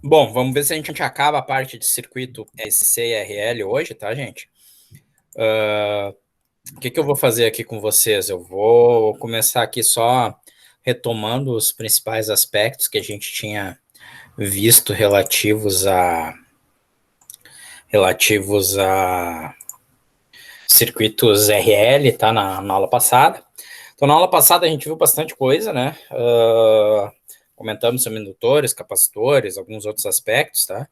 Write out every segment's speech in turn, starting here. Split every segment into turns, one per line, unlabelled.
Bom, vamos ver se a gente acaba a parte de circuito SC e RL hoje, tá, gente? O que eu vou fazer aqui com vocês? Eu vou começar aqui só retomando os principais aspectos que a gente tinha visto relativos a circuitos RL, tá, na aula passada. Então, na aula passada a gente viu bastante coisa, né? Comentamos sobre indutores, capacitores, alguns outros aspectos, tá?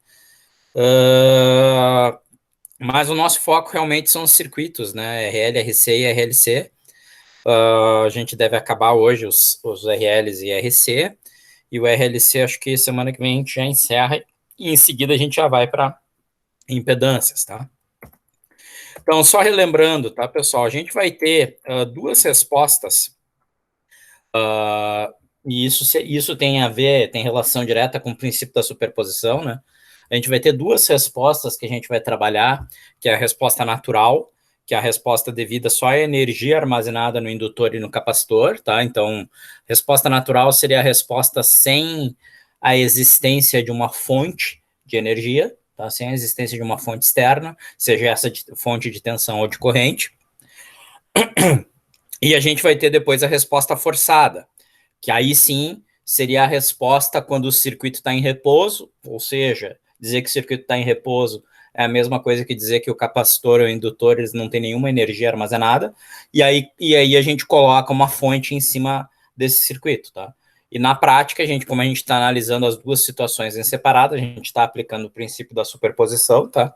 Mas o nosso foco realmente são os circuitos, né? RL, RC e RLC. A gente deve acabar hoje os RLs e RC. E o RLC, acho que semana que vem a gente já encerra. E em seguida a gente já vai para impedâncias, tá? Então, só relembrando, tá, pessoal? A gente vai ter duas respostas. E isso tem a ver, tem relação direta com o princípio da superposição, né? A gente vai ter duas respostas que a gente vai trabalhar, que é a resposta natural, que é a resposta devida só à energia armazenada no indutor e no capacitor, tá? Então, resposta natural seria a resposta sem a existência de uma fonte de energia, tá? Sem a existência de uma fonte externa, seja essa fonte de tensão ou de corrente. E a gente vai ter depois a resposta forçada, que aí sim seria a resposta quando o circuito está em repouso, ou seja, dizer que o circuito está em repouso é a mesma coisa que dizer que o capacitor ou o indutor eles não tem nenhuma energia armazenada, e aí a gente coloca uma fonte em cima desse circuito, tá? E na prática, como a gente está analisando as duas situações em separado, a gente está aplicando o princípio da superposição, tá?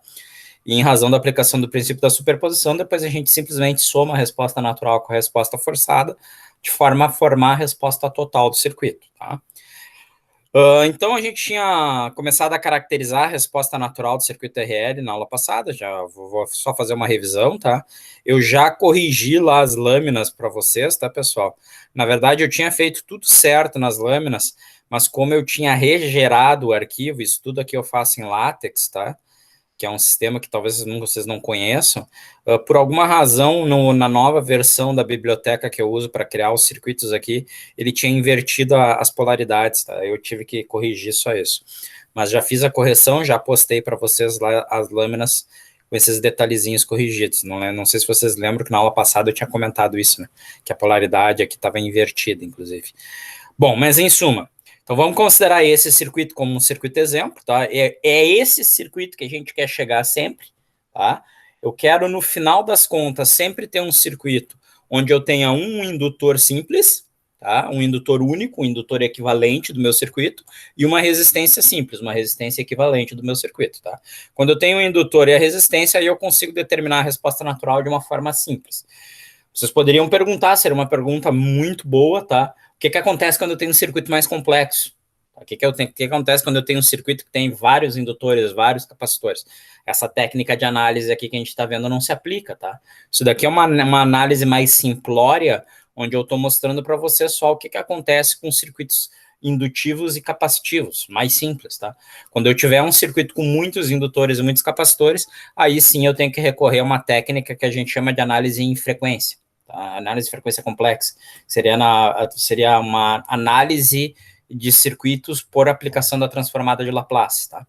E em razão da aplicação do princípio da superposição, depois a gente simplesmente soma a resposta natural com a resposta forçada, de forma a formar a resposta total do circuito, tá? Então, a gente tinha começado a caracterizar a resposta natural do circuito RL na aula passada, já vou só fazer uma revisão, tá? Eu já corrigi lá as lâminas para vocês, tá, pessoal? Na verdade, eu tinha feito tudo certo nas lâminas, mas como eu tinha regerado o arquivo, isso tudo aqui eu faço em LaTeX, tá? Que é um sistema que talvez vocês não conheçam, por alguma razão, na nova versão da biblioteca que eu uso para criar os circuitos aqui, ele tinha invertido as polaridades, tá? Eu tive que corrigir só isso. Mas já fiz a correção, já postei para vocês lá as lâminas com esses detalhezinhos corrigidos. Não sei se vocês lembram que na aula passada eu tinha comentado isso, né? Que a polaridade aqui estava invertida, inclusive. Bom, mas em suma, então vamos considerar esse circuito como um circuito exemplo, tá? É esse circuito que a gente quer chegar sempre, tá? Eu quero, no final das contas, sempre ter um circuito onde eu tenha um indutor simples, tá? Um indutor único, um indutor equivalente do meu circuito, e uma resistência simples, uma resistência equivalente do meu circuito, tá? Quando eu tenho o indutor e a resistência, aí eu consigo determinar a resposta natural de uma forma simples. Vocês poderiam perguntar, seria uma pergunta muito boa, tá? O que acontece quando eu tenho um circuito mais complexo? O que acontece quando eu tenho um circuito que tem vários indutores, vários capacitores? Essa técnica de análise aqui que a gente está vendo não se aplica, tá? Isso daqui é uma análise mais simplória, onde eu estou mostrando para você só o que acontece com circuitos indutivos e capacitivos, mais simples, tá? Quando eu tiver um circuito com muitos indutores e muitos capacitores, aí sim eu tenho que recorrer a uma técnica que a gente chama de análise em frequência. Tá? Análise de frequência complexa seria uma análise de circuitos por aplicação da transformada de Laplace, tá?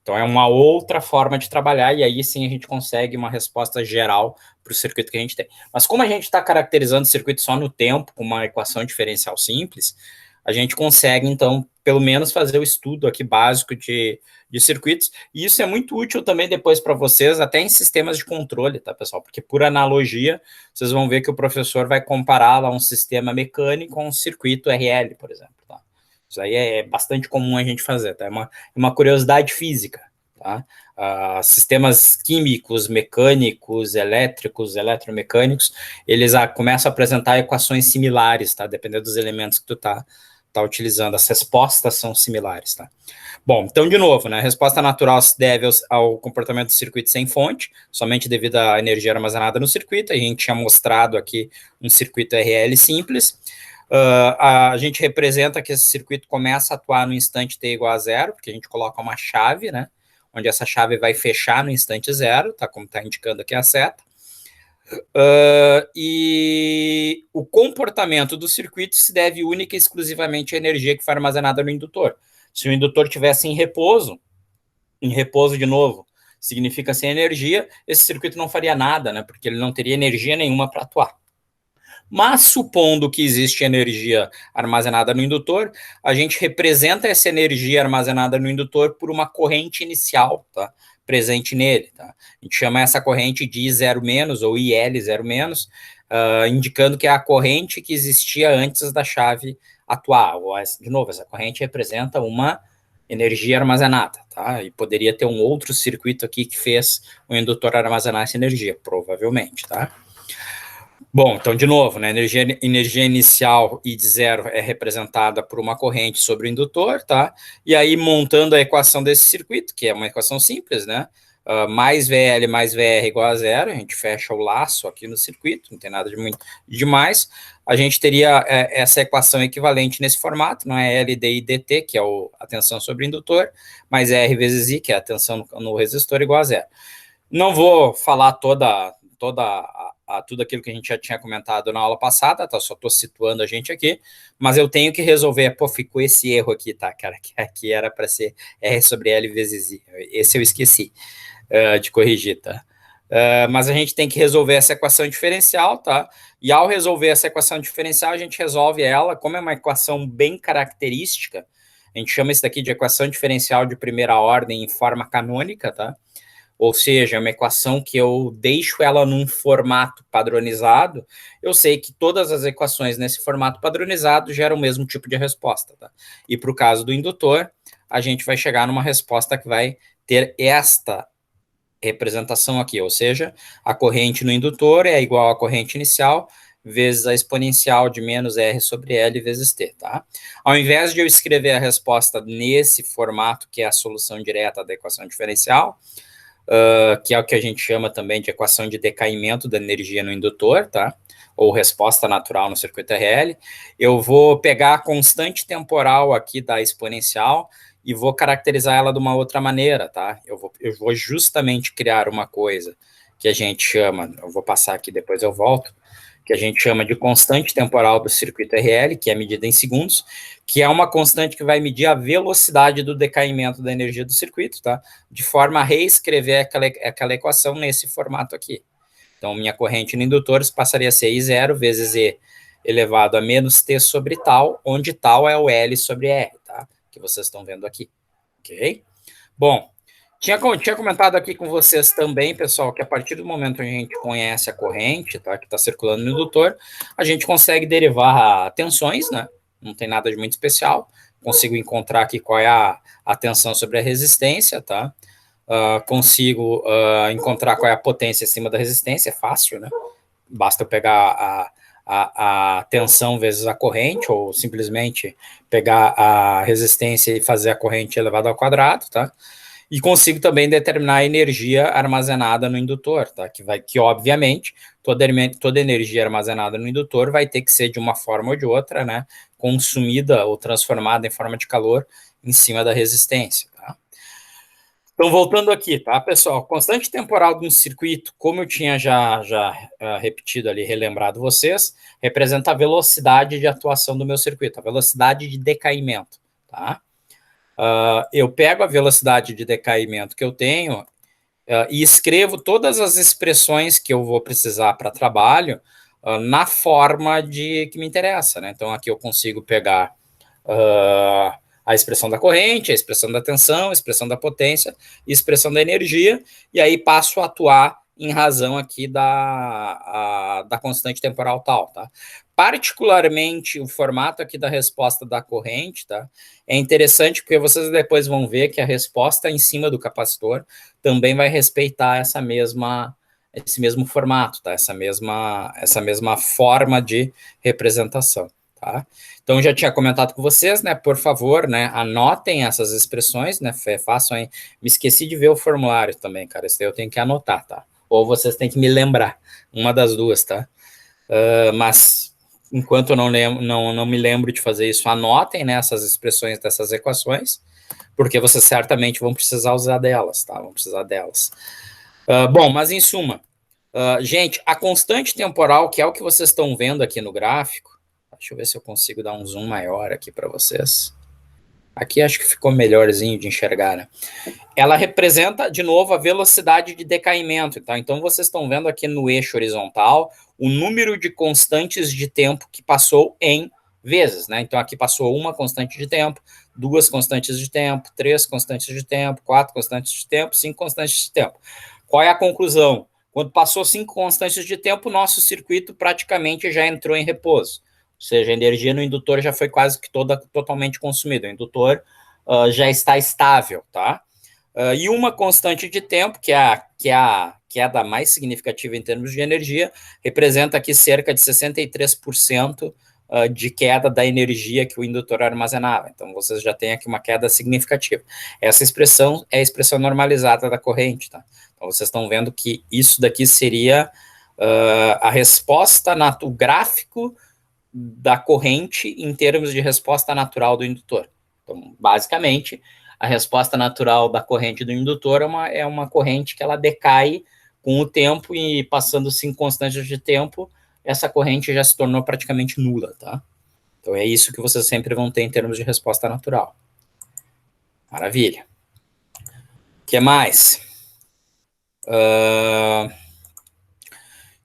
Então é uma outra forma de trabalhar e aí sim a gente consegue uma resposta geral para o circuito que a gente tem. Mas como a gente está caracterizando o circuito só no tempo, com uma equação diferencial simples, a gente consegue, então, pelo menos fazer o estudo aqui básico de circuitos, e isso é muito útil também depois para vocês, até em sistemas de controle, tá, pessoal? Porque, por analogia, vocês vão ver que o professor vai comparar lá um sistema mecânico com um circuito RL, por exemplo, tá? Isso aí é bastante comum a gente fazer, tá? É uma curiosidade física, tá? Sistemas químicos, mecânicos, elétricos, eletromecânicos, eles começam a apresentar equações similares, tá? Dependendo dos elementos que tu tá utilizando, as respostas são similares, tá? Bom, então, de novo, né, a resposta natural se deve ao comportamento do circuito sem fonte, somente devido à energia armazenada no circuito. A gente tinha mostrado aqui um circuito RL simples. A gente representa que esse circuito começa a atuar no instante t igual a zero, porque a gente coloca uma chave, né, onde essa chave vai fechar no instante zero, tá, como está indicando aqui a seta. E o comportamento do circuito se deve única e exclusivamente à energia que foi armazenada no indutor. Se o indutor tivesse em repouso de novo, significa sem energia, esse circuito não faria nada, né? Porque ele não teria energia nenhuma para atuar. Mas, supondo que existe energia armazenada no indutor, a gente representa essa energia armazenada no indutor por uma corrente inicial, tá? Presente nele, tá? A gente chama essa corrente de I0- ou IL0-, indicando que é a corrente que existia antes da chave atuar. De novo, essa corrente representa uma energia armazenada, tá? E poderia ter um outro circuito aqui que fez o indutor armazenar essa energia, provavelmente, tá? Bom, então, de novo, né, energia inicial I de zero é representada por uma corrente sobre o indutor, tá? E aí, montando a equação desse circuito, que é uma equação simples, né? Mais VL mais VR igual a zero, a gente fecha o laço aqui no circuito, não tem nada de muito demais. A gente teria essa equação equivalente nesse formato, não é L dI dt, que é a tensão sobre o indutor, mais R vezes I, que é a tensão no resistor, igual a zero. Não vou falar tudo aquilo que a gente já tinha comentado na aula passada, tá? Só estou situando a gente aqui, mas eu tenho que resolver. Pô, ficou esse erro aqui, tá, cara? Que aqui era para ser R sobre L vezes I. Esse eu esqueci de corrigir, tá? Mas a gente tem que resolver essa equação diferencial, tá? E ao resolver essa equação diferencial, a gente resolve ela, como é uma equação bem característica, a gente chama isso daqui de equação diferencial de primeira ordem em forma canônica, tá? Ou seja, é uma equação que eu deixo ela num formato padronizado, eu sei que todas as equações nesse formato padronizado geram o mesmo tipo de resposta, tá? E para o caso do indutor, a gente vai chegar numa resposta que vai ter esta representação aqui, ou seja, a corrente no indutor é igual à corrente inicial vezes a exponencial de menos R sobre L vezes T, tá? Ao invés de eu escrever a resposta nesse formato, que é a solução direta da equação diferencial, que é o que a gente chama também de equação de decaimento da energia no indutor, tá? Ou resposta natural no circuito RL. Eu vou pegar a constante temporal aqui da exponencial e vou caracterizar ela de uma outra maneira, tá? Eu vou justamente criar uma coisa que a gente chama, eu vou passar aqui, depois eu volto, que a gente chama de constante temporal do circuito RL, que é medida em segundos, que é uma constante que vai medir a velocidade do decaimento da energia do circuito, tá? De forma a reescrever aquela equação nesse formato aqui. Então, minha corrente no indutores passaria a ser I0 vezes E elevado a menos T sobre tal, onde tal é o L sobre R, tá? Que vocês estão vendo aqui, ok? Bom, tinha comentado aqui com vocês também, pessoal, que a partir do momento que a gente conhece a corrente, tá, que está circulando no indutor, a gente consegue derivar tensões, né? Não tem nada de muito especial. Consigo encontrar aqui qual é a tensão sobre a resistência, tá? Consigo encontrar qual é a potência acima da resistência, é fácil, né? Basta eu pegar a tensão vezes a corrente, ou simplesmente pegar a resistência e fazer a corrente elevada ao quadrado, tá? E consigo também determinar a energia armazenada no indutor, tá? Que obviamente, toda energia armazenada no indutor vai ter que ser de uma forma ou de outra, né? Consumida ou transformada em forma de calor em cima da resistência, tá? Então, voltando aqui, tá, pessoal? Constante temporal de um circuito, como eu tinha já repetido ali, relembrado vocês, representa a velocidade de atuação do meu circuito, a velocidade de decaimento, tá? Eu pego a velocidade de decaimento que eu tenho e escrevo todas as expressões que eu vou precisar para trabalho na forma que me interessa, né? Então, aqui eu consigo pegar a expressão da corrente, a expressão da tensão, a expressão da potência e a expressão da energia, e aí passo a atuar em razão aqui da constante temporal tal, tá? Particularmente o formato aqui da resposta da corrente, tá? É interessante porque vocês depois vão ver que a resposta em cima do capacitor também vai respeitar esse mesmo formato, tá? Essa mesma forma de representação, tá? Então, já tinha comentado com vocês, né? Por favor, né? Anotem essas expressões, né? Façam aí. Me esqueci de ver o formulário também, cara. Isso daí eu tenho que anotar, tá? Ou vocês têm que me lembrar. Uma das duas, tá? Mas enquanto eu não me lembro de fazer isso, anotem, né, essas expressões dessas equações, porque vocês certamente vão precisar usar delas, tá? Vão precisar delas. Bom, mas em suma, gente, a constante temporal, que é o que vocês estão vendo aqui no gráfico, deixa eu ver se eu consigo dar um zoom maior aqui para vocês. Aqui acho que ficou melhorzinho de enxergar, né? Ela representa, de novo, a velocidade de decaimento, tá? Então, vocês estão vendo aqui no eixo horizontal o número de constantes de tempo que passou em vezes, né? Então, aqui passou uma constante de tempo, duas constantes de tempo, três constantes de tempo, quatro constantes de tempo, cinco constantes de tempo. Qual é a conclusão? Quando passou cinco constantes de tempo, o nosso circuito praticamente já entrou em repouso. Ou seja, a energia no indutor já foi quase que totalmente consumida. O indutor já está estável, tá? E uma constante de tempo, que é a queda mais significativa em termos de energia, representa aqui cerca de 63% de queda da energia que o indutor armazenava. Então, vocês já têm aqui uma queda significativa. Essa expressão é a expressão normalizada da corrente, tá? Então, vocês estão vendo que isso daqui seria a resposta, o gráfico da corrente em termos de resposta natural do indutor. Então, basicamente, a resposta natural da corrente do indutor é uma corrente que ela decai com o tempo e passando 5 constantes de tempo, essa corrente já se tornou praticamente nula, tá? Então é isso que vocês sempre vão ter em termos de resposta natural. Maravilha. O que mais?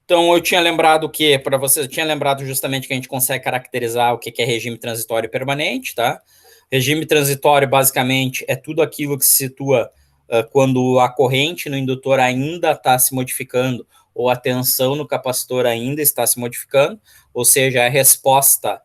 Então eu tinha lembrado que, para vocês, eu tinha lembrado justamente que a gente consegue caracterizar o que é regime transitório permanente, tá? Regime transitório, basicamente, é tudo aquilo que se situa quando a corrente no indutor ainda está se modificando ou a tensão no capacitor ainda está se modificando, ou seja, a resposta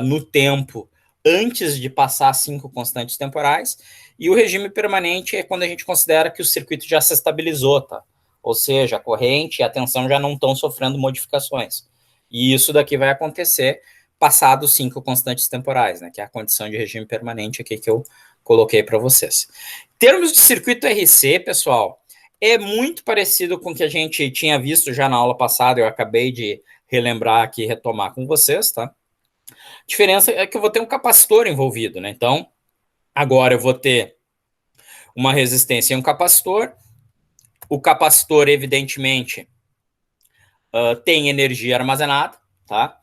no tempo antes de passar 5 constantes temporais. E o regime permanente é quando a gente considera que o circuito já se estabilizou, tá? Ou seja, a corrente e a tensão já não estão sofrendo modificações. E isso daqui vai acontecer passados 5 constantes temporais, né, que é a condição de regime permanente aqui que eu coloquei para vocês. Em termos de circuito RC, pessoal, é muito parecido com o que a gente tinha visto já na aula passada, eu acabei de relembrar aqui, retomar com vocês, tá? A diferença é que eu vou ter um capacitor envolvido, né? Então, agora eu vou ter uma resistência e um capacitor. O capacitor, evidentemente, tem energia armazenada, tá?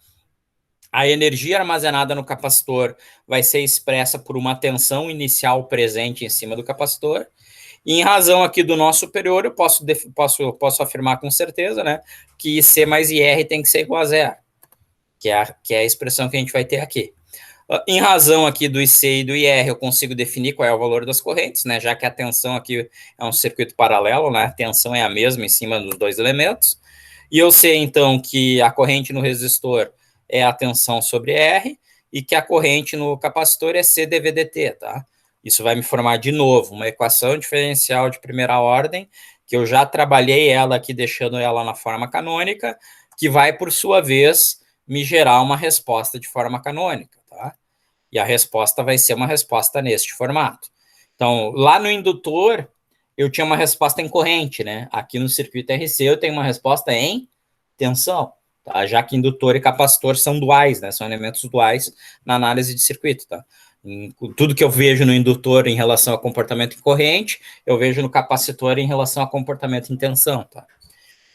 A energia armazenada no capacitor vai ser expressa por uma tensão inicial presente em cima do capacitor. E em razão aqui do nó superior, eu posso afirmar com certeza, né, que IC mais IR tem que ser igual a zero, que é a expressão que a gente vai ter aqui. Em razão aqui do IC e do IR, eu consigo definir qual é o valor das correntes, né, já que a tensão aqui é um circuito paralelo, né, a tensão é a mesma em cima dos dois elementos. E eu sei, então, que a corrente no resistor é a tensão sobre R e que a corrente no capacitor é C dV/dt, tá? Isso vai me formar, de novo, uma equação diferencial de primeira ordem, que eu já trabalhei ela aqui, deixando ela na forma canônica, que vai, por sua vez, me gerar uma resposta de forma canônica, tá? E a resposta vai ser uma resposta neste formato. Então, lá no indutor, eu tinha uma resposta em corrente, né? Aqui no circuito RC, eu tenho uma resposta em tensão, tá? Já que indutor e capacitor são duais, né? São elementos duais na análise de circuito, tá? Tudo que eu vejo no indutor em relação a comportamento em corrente, eu vejo no capacitor em relação a comportamento em tensão, tá?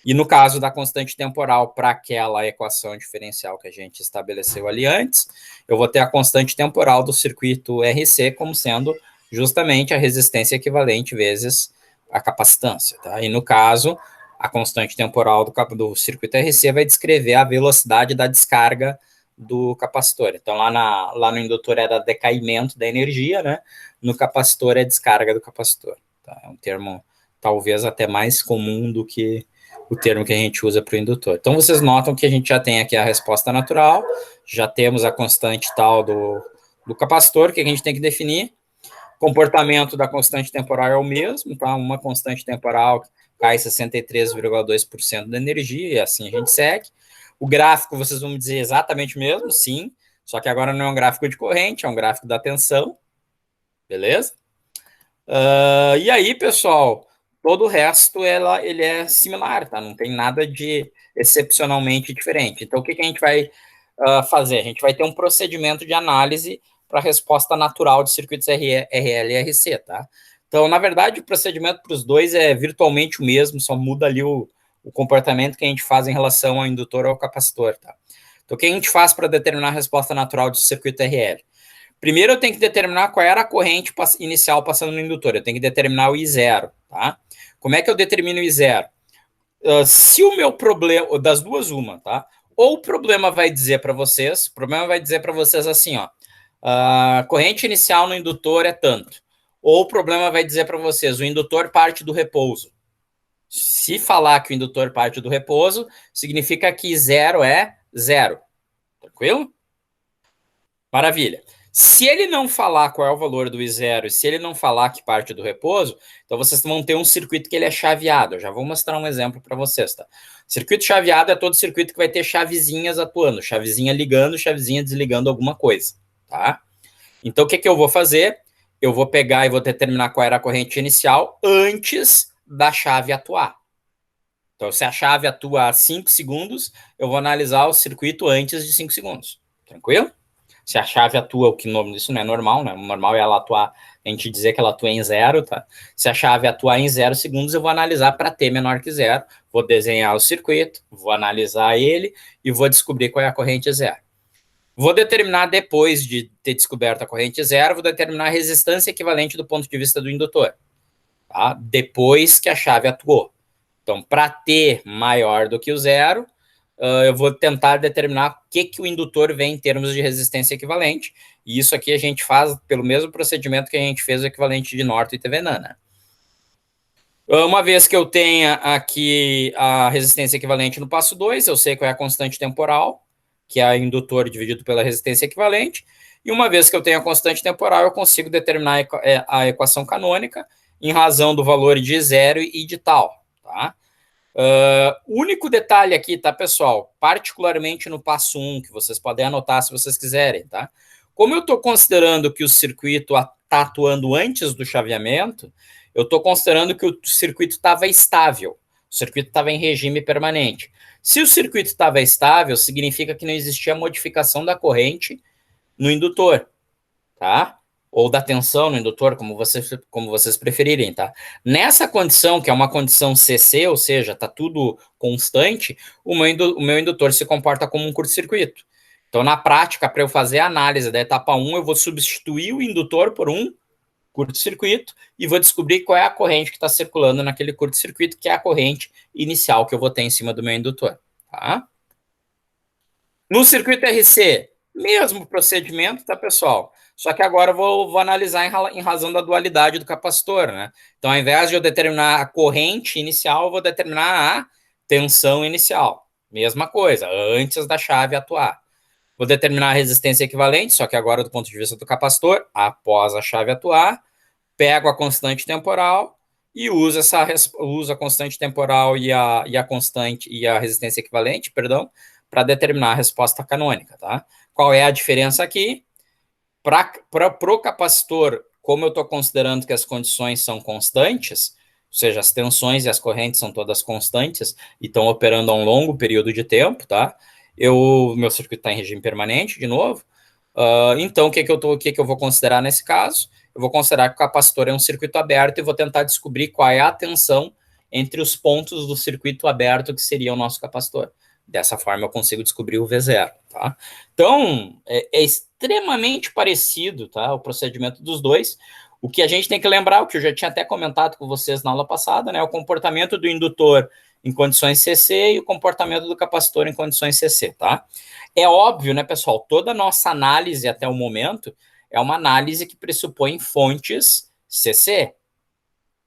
E no caso da constante temporal, para aquela equação diferencial que a gente estabeleceu ali antes, eu vou ter a constante temporal do circuito RC como sendo justamente a resistência equivalente vezes a capacitância, tá? E no caso, a constante temporal do circuito RC vai descrever a velocidade da descarga do capacitor. Então, lá no indutor era decaimento da energia, né? No capacitor é descarga do capacitor. Tá? É um termo talvez até mais comum do que o termo que a gente usa para o indutor. Então, vocês notam que a gente já tem aqui a resposta natural, já temos a constante tal do capacitor, que a gente tem que definir. Comportamento da constante temporal é o mesmo, tá? Uma constante temporal cai 63,2% da energia, e assim a gente segue. O gráfico, vocês vão me dizer exatamente o mesmo, sim, só que agora não é um gráfico de corrente, é um gráfico da tensão, beleza? E aí, pessoal, todo o resto ele é similar, tá? Não tem nada de excepcionalmente diferente. Então, o que a gente vai fazer? A gente vai ter um procedimento de análise para a resposta natural de circuitos RL e RC, tá? Então, na verdade, o procedimento para os dois é virtualmente o mesmo, só muda ali o comportamento que a gente faz em relação ao indutor ou ao capacitor, tá? Então, o que a gente faz para determinar a resposta natural de circuito RL? Primeiro eu tenho que determinar qual era a corrente inicial passando no indutor. Eu tenho que determinar o I0, tá? Como é que eu determino o I0? Se o meu problema, das duas, uma, tá? Ou o problema vai dizer para vocês, assim, ó, a corrente inicial no indutor é tanto. Ou o problema vai dizer para vocês, o indutor parte do repouso. Se falar que o indutor parte do repouso, significa que zero é zero. Tranquilo? Maravilha. Se ele não falar qual é o valor do I0 e se ele não falar que parte do repouso, então vocês vão ter um circuito que ele é chaveado. Eu já vou mostrar um exemplo para vocês, tá? Circuito chaveado é todo circuito que vai ter chavezinhas atuando, chavezinha ligando, chavezinha desligando alguma coisa, tá? Então o que eu vou fazer? Eu vou pegar e vou determinar qual era a corrente inicial antes da chave atuar. Então, se a chave atua há 5 segundos, eu vou analisar o circuito antes de 5 segundos. Tranquilo? Se a chave atua, o que isso não é normal, né? O normal é ela atuar, a gente dizer que ela atua em zero, tá? Se a chave atuar em 0 segundos, eu vou analisar para t menor que zero, vou desenhar o circuito, vou analisar ele e vou descobrir qual é a corrente zero. Vou determinar, depois de ter descoberto a corrente zero, vou determinar a resistência equivalente do ponto de vista do indutor, tá? Depois que a chave atuou. Então, para t maior do que o zero, eu vou tentar determinar o que o indutor vem em termos de resistência equivalente. E isso aqui a gente faz pelo mesmo procedimento que a gente fez o equivalente de Norton e Thevenin, né? Uma vez que eu tenha aqui a resistência equivalente no passo 2, eu sei qual é a constante temporal, que é o indutor dividido pela resistência equivalente. E uma vez que eu tenho a constante temporal, eu consigo determinar a equação canônica em razão do valor de zero e de tal, tá? O único detalhe aqui, tá, pessoal? Particularmente no passo 1, que vocês podem anotar se vocês quiserem, tá? Como eu estou considerando que o circuito está atuando antes do chaveamento, eu estou considerando que o circuito estava estável. O circuito estava em regime permanente. Se o circuito estava estável, significa que não existia modificação da corrente no indutor, tá? Ou da tensão no indutor, como vocês preferirem, tá? Nessa condição, que é uma condição CC, ou seja, tá tudo constante, o meu indutor se comporta como um curto-circuito. Então, na prática, para eu fazer a análise da etapa 1, eu vou substituir o indutor por um curto-circuito e vou descobrir qual é a corrente que está circulando naquele curto-circuito, que é a corrente inicial que eu vou ter em cima do meu indutor, tá? No circuito RC, mesmo procedimento, tá, pessoal? Só que agora eu vou analisar em razão da dualidade do capacitor, né? Então, ao invés de eu determinar a corrente inicial, eu vou determinar a tensão inicial. Mesma coisa, antes da chave atuar. Vou determinar a resistência equivalente, só que agora do ponto de vista do capacitor, após a chave atuar, pego a constante temporal e uso a constante temporal e a constante e a resistência equivalente, perdão, para determinar a resposta canônica, tá? Qual é a diferença aqui? Para o capacitor, como eu estou considerando que as condições são constantes, ou seja, as tensões e as correntes são todas constantes e estão operando a um longo período de tempo, tá? Meu circuito está em regime permanente, de novo. Então, o que eu vou considerar nesse caso? Eu vou considerar que o capacitor é um circuito aberto e vou tentar descobrir qual é a tensão entre os pontos do circuito aberto que seria o nosso capacitor. Dessa forma, eu consigo descobrir o V0, tá? Então, é extremamente parecido, tá, o procedimento dos dois. O que a gente tem que lembrar, o que eu já tinha até comentado com vocês na aula passada, né, o comportamento do indutor em condições CC e o comportamento do capacitor em condições CC, tá? É óbvio, né, pessoal, toda a nossa análise até o momento é uma análise que pressupõe fontes CC,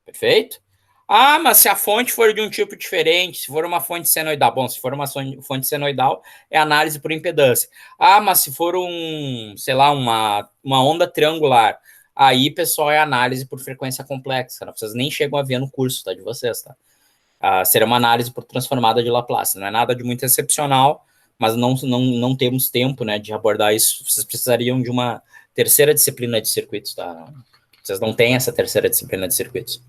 perfeito? Ah, mas se a fonte for de um tipo diferente, se for uma fonte senoidal, bom, se for uma fonte senoidal, é análise por impedância. Ah, mas se for sei lá, uma onda triangular, aí, pessoal, é análise por frequência complexa, né? Vocês nem chegam a ver no curso, tá, de vocês, tá? Será uma análise por transformada de Laplace, não é nada de muito excepcional, mas não temos tempo, né, de abordar isso. Vocês precisariam de uma terceira disciplina de circuitos, tá? Vocês não têm essa terceira disciplina de circuitos.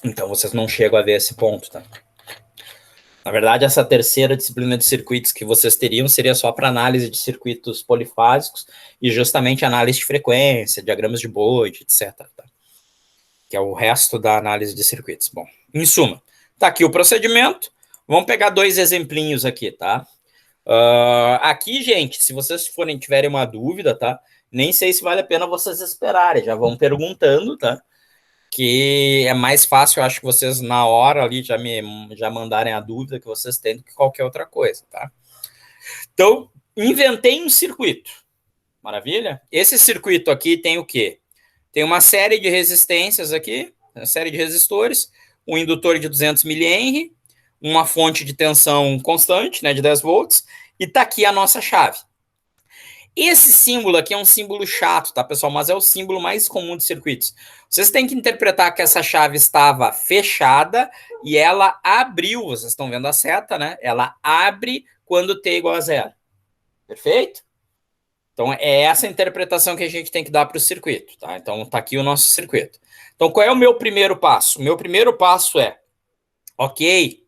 Então, vocês não chegam a ver esse ponto, tá? Na verdade, essa terceira disciplina de circuitos que vocês teriam seria só para análise de circuitos polifásicos e justamente análise de frequência, diagramas de Bode, etc. Tá? Que é o resto da análise de circuitos. Bom, em suma, tá aqui o procedimento. Vamos pegar dois exemplinhos aqui, tá? Aqui, gente, se vocês tiverem uma dúvida, tá? Nem sei se vale a pena vocês esperarem, já vão perguntando, tá? Que é mais fácil, eu acho que vocês na hora ali já mandarem a dúvida que vocês têm do que qualquer outra coisa, tá? Então, inventei um circuito. Maravilha? Esse circuito aqui tem o quê? Tem uma série de resistências aqui, uma série de resistores, um indutor de 200 mH, uma fonte de tensão constante, né, de 10 volts, e tá aqui a nossa chave. Esse símbolo aqui é um símbolo chato, tá, pessoal? Mas é o símbolo mais comum de circuitos. Vocês têm que interpretar que essa chave estava fechada e ela abriu. Vocês estão vendo a seta, né? Ela abre quando t igual a zero. Perfeito? Então, é essa interpretação que a gente tem que dar para o circuito, tá? Então, tá aqui o nosso circuito. Então, qual é o meu primeiro passo? O meu primeiro passo é, ok,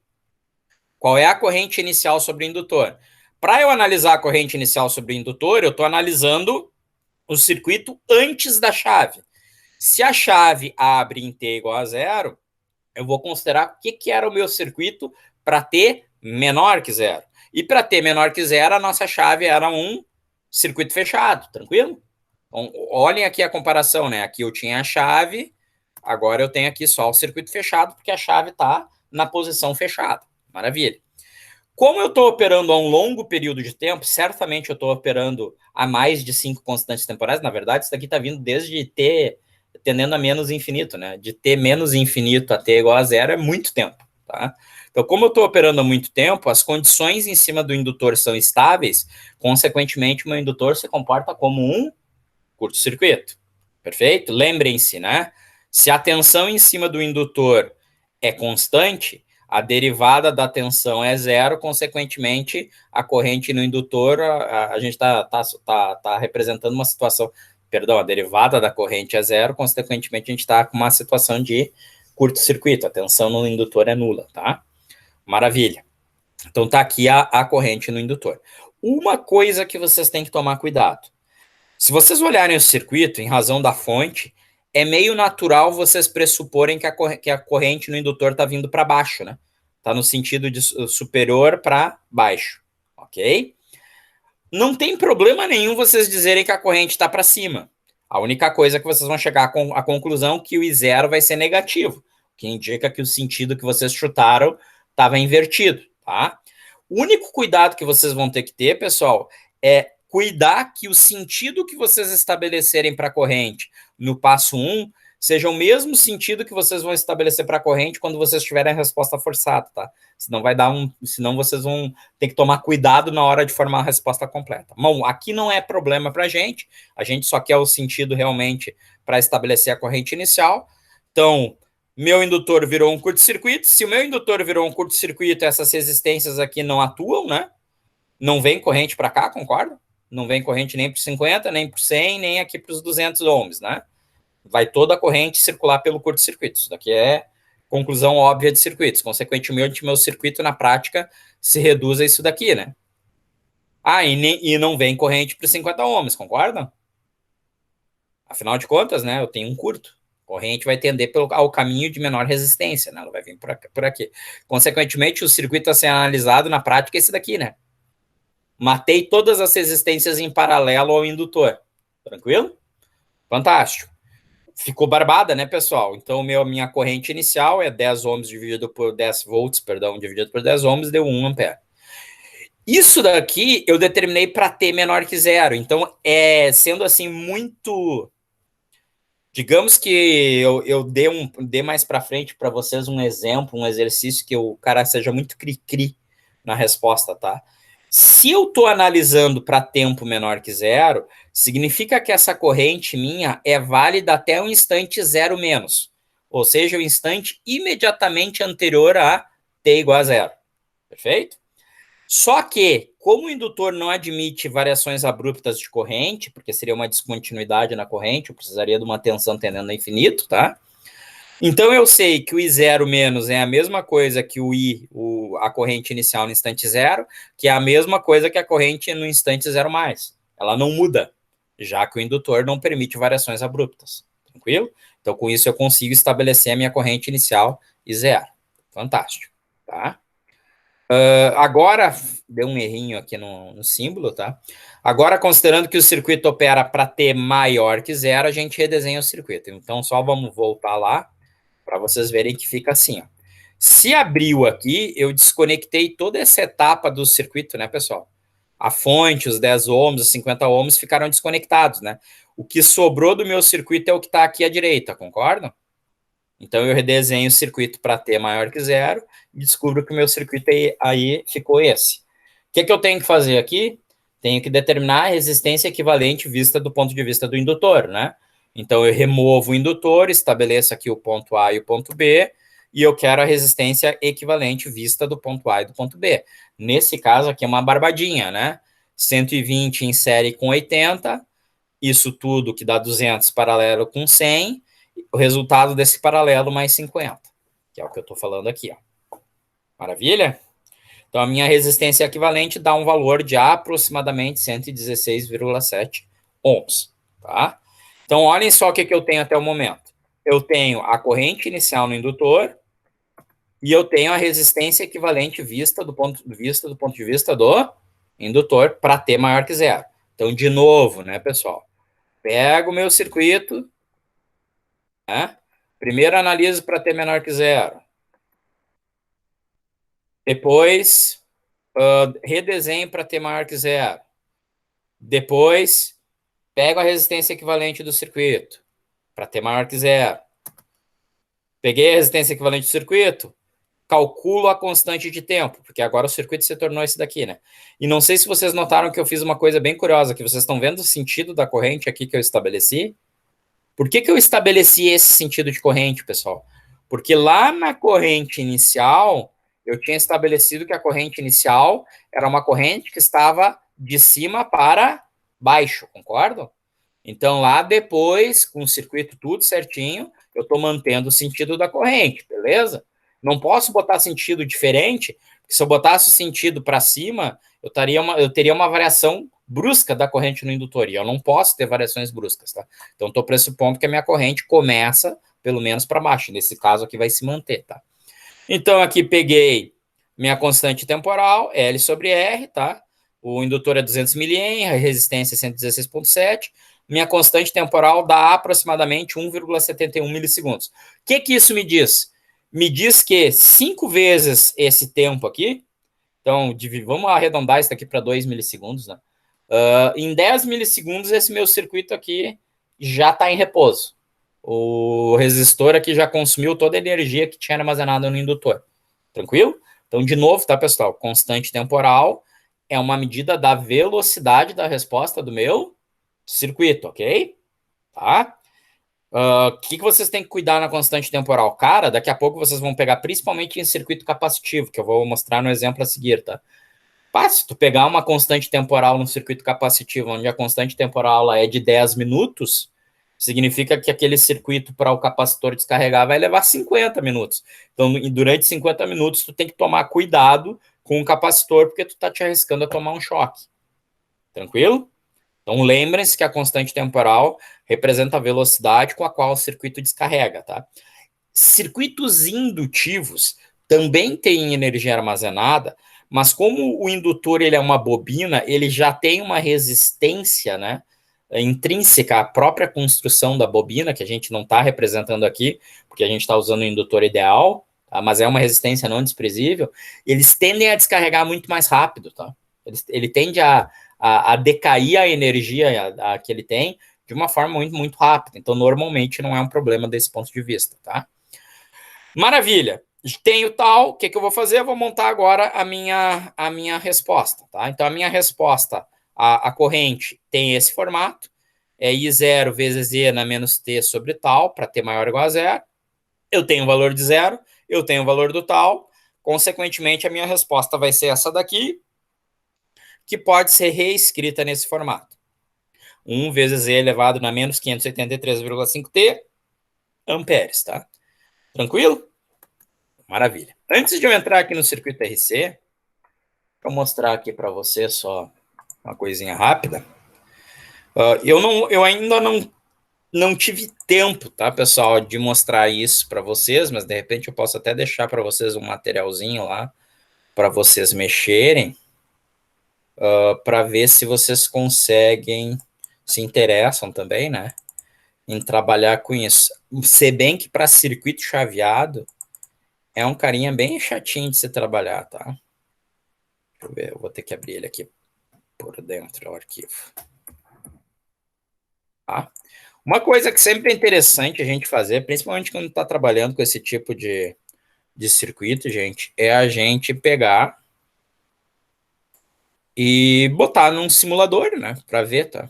qual é a corrente inicial sobre o indutor? Para eu analisar a corrente inicial sobre o indutor, eu estou analisando o circuito antes da chave. Se a chave abre em t igual a zero, eu vou considerar o que era o meu circuito para t menor que zero. E para t menor que zero, a nossa chave era um circuito fechado, tranquilo? Então, olhem aqui a comparação, né? Aqui eu tinha a chave, agora eu tenho aqui só o circuito fechado, porque a chave está na posição fechada. Maravilha. Como eu estou operando a um longo período de tempo, certamente eu estou operando a mais de 5 constantes temporais. Na verdade, isso daqui está vindo desde t tendendo a menos infinito, né? De t menos infinito a t igual a zero é muito tempo, tá? Então, como eu estou operando há muito tempo, as condições em cima do indutor são estáveis, consequentemente, o meu indutor se comporta como um curto-circuito. Perfeito? Lembrem-se, né? Se a tensão em cima do indutor é constante, a derivada da tensão é zero, consequentemente, a corrente no indutor, a gente tá representando uma situação, perdão, a derivada da corrente é zero, consequentemente, a gente está com uma situação de curto-circuito, a tensão no indutor é nula, tá? Maravilha. Então, tá aqui a corrente no indutor. Uma coisa que vocês têm que tomar cuidado. Se vocês olharem o circuito, em razão da fonte, é meio natural vocês pressuporem que a corrente no indutor está vindo para baixo, né? Está no sentido de superior para baixo, ok? Não tem problema nenhum vocês dizerem que a corrente está para cima. A única coisa é que vocês vão chegar à conclusão que o I0 vai ser negativo, que indica que o sentido que vocês chutaram estava invertido, tá? O único cuidado que vocês vão ter que ter, pessoal, é cuidar que o sentido que vocês estabelecerem para a corrente no passo 1 seja o mesmo sentido que vocês vão estabelecer para a corrente quando vocês tiverem a resposta forçada, tá? Senão vai dar senão vocês vão ter que tomar cuidado na hora de formar a resposta completa. Bom, aqui não é problema para a gente só quer o sentido realmente para estabelecer a corrente inicial. Então, meu indutor virou um curto-circuito. Se o meu indutor virou um curto-circuito, essas resistências aqui não atuam, né? Não vem corrente para cá, concorda? Não vem corrente nem para 50, nem para 100, nem aqui para os 200 ohms, né? Vai toda a corrente circular pelo curto-circuito. Isso daqui é conclusão óbvia de circuitos. Consequentemente, meu circuito, na prática, se reduz a isso daqui, né? E não vem corrente para 50 ohms, concorda? Afinal de contas, né, eu tenho um curto. A corrente vai tender ao caminho de menor resistência, né? Ela vai vir por aqui. Consequentemente, o circuito a ser analisado na prática é esse daqui, né? Matei todas as resistências em paralelo ao indutor. Tranquilo? Fantástico. Ficou barbada, né, pessoal? Então, minha corrente inicial é 10 ohms dividido por 10 volts, perdão, dividido por 10 ohms, deu 1 ampere. Isso daqui eu determinei para t menor que zero. Então, sendo assim muito... Digamos que eu dê mais para frente para vocês um exemplo, um exercício que o cara seja muito cri-cri na resposta, tá? Se eu estou analisando para tempo menor que zero, significa que essa corrente minha é válida até o instante zero menos, ou seja, o instante imediatamente anterior a t igual a zero. Perfeito? Só que, como o indutor não admite variações abruptas de corrente, porque seria uma descontinuidade na corrente, eu precisaria de uma tensão tendendo a infinito, tá? Então, eu sei que o I0 menos é a mesma coisa que a corrente inicial no instante zero, que é a mesma coisa que a corrente no instante zero mais. Ela não muda, já que o indutor não permite variações abruptas. Tranquilo? Então, com isso, eu consigo estabelecer a minha corrente inicial I0. Fantástico, tá? Agora, deu um errinho aqui no símbolo, tá? Agora, considerando que o circuito opera para t maior que zero, a gente redesenha o circuito. Então, só vamos voltar lá para vocês verem que fica assim, ó. Se abriu aqui, eu desconectei toda essa etapa do circuito, né, pessoal? A fonte, os 10 ohms, os 50 ohms ficaram desconectados, né? O que sobrou do meu circuito é o que está aqui à direita, concordam? Então eu redesenho o circuito para t maior que zero e descubro que o meu circuito aí ficou esse. O que eu tenho que fazer aqui? Tenho que determinar a resistência equivalente vista do ponto de vista do indutor, né? Então eu removo o indutor, estabeleço aqui o ponto A e o ponto B, e eu quero a resistência equivalente vista do ponto A e do ponto B. Nesse caso aqui é uma barbadinha, né? 120 em série com 80, isso tudo que dá 200 paralelo com 100, o resultado desse paralelo mais 50, que é o que eu estou falando aqui, ó. Maravilha? Então, a minha resistência equivalente dá um valor de aproximadamente 116,7 ohms, tá? Então, olhem só o que eu tenho até o momento. Eu tenho a corrente inicial no indutor e eu tenho a resistência equivalente vista do ponto de vista do indutor para T maior que zero. Então, de novo, né, pessoal? Pego o meu circuito, né? Primeiro analiso para T menor que zero. Depois, redesenho para T maior que zero. Depois, pego a resistência equivalente do circuito para T maior que zero. Peguei a resistência equivalente do circuito, calculo a constante de tempo, porque agora o circuito se tornou esse daqui, né? E não sei se vocês notaram que eu fiz uma coisa bem curiosa, que vocês estão vendo o sentido da corrente aqui que eu estabeleci? Por que eu estabeleci esse sentido de corrente, pessoal? Porque lá na corrente inicial, eu tinha estabelecido que a corrente inicial era uma corrente que estava de cima para baixo, concordam? Então, lá depois, com o circuito tudo certinho, eu estou mantendo o sentido da corrente, beleza? Não posso botar sentido diferente, porque se eu botasse o sentido para cima, eu teria uma variação brusca da corrente no indutor, e eu não posso ter variações bruscas, tá? Então, estou pressupondo que a minha corrente começa, pelo menos, para baixo. Nesse caso aqui vai se manter, tá? Então, aqui peguei minha constante temporal, L sobre R, tá? O indutor é 200 mA, a resistência é 116,7. Minha constante temporal dá aproximadamente 1,71 milissegundos. O que isso me diz? Me diz que 5 vezes esse tempo aqui, então vamos arredondar isso aqui para 2 milissegundos, né? Em 10 milissegundos, esse meu circuito aqui já está em repouso. O resistor aqui já consumiu toda a energia que tinha armazenada no indutor. Tranquilo? Então, de novo, tá, pessoal? Constante temporal é uma medida da velocidade da resposta do meu circuito, ok? Tá? Que vocês têm que cuidar na constante temporal? Cara, daqui a pouco vocês vão pegar principalmente em circuito capacitivo, que eu vou mostrar no exemplo a seguir, tá? Se tu pegar uma constante temporal no circuito capacitivo, onde a constante temporal é de 10 minutos, significa que aquele circuito para o capacitor descarregar vai levar 50 minutos. Então, durante 50 minutos, tu tem que tomar cuidado com o capacitor, porque tu tá te arriscando a tomar um choque. Tranquilo? Então, lembrem-se que a constante temporal representa a velocidade com a qual o circuito descarrega, tá? Circuitos indutivos também têm energia armazenada, mas como o indutor ele é uma bobina, ele já tem uma resistência, né, intrínseca à própria construção da bobina, que a gente não está representando aqui, porque a gente está usando o indutor ideal, tá? Mas é uma resistência não desprezível. Eles tendem a descarregar muito mais rápido, tá? Ele tende a decair a energia que ele tem de uma forma muito, muito rápida. Então, normalmente, não é um problema desse ponto de vista, tá? Maravilha. Tenho tal, o que eu vou fazer? Eu vou montar agora a minha resposta, tá? Então, a minha resposta, a corrente tem esse formato, é I0 vezes E na menos T sobre tal, para T maior ou igual a zero. Eu tenho o valor de zero, eu tenho o valor do tal, consequentemente, a minha resposta vai ser essa daqui, que pode ser reescrita nesse formato. 1 vezes E elevado na menos 583,5 T amperes, tá? Tranquilo? Maravilha. Antes de eu entrar aqui no circuito RC, vou mostrar aqui para você só uma coisinha rápida. Eu ainda não tive tempo, tá, pessoal, de mostrar isso para vocês, mas de repente eu posso até deixar para vocês um materialzinho lá para vocês mexerem, para ver se vocês conseguem, se interessam também, né, em trabalhar com isso. Se bem que para circuito chaveado é um carinha bem chatinho de se trabalhar, tá? Deixa eu ver, eu vou ter que abrir ele aqui por dentro, o arquivo. Tá? Uma coisa que sempre é interessante a gente fazer, principalmente quando está trabalhando com esse tipo de circuito, gente, é a gente pegar e botar num simulador, né, para ver, tá?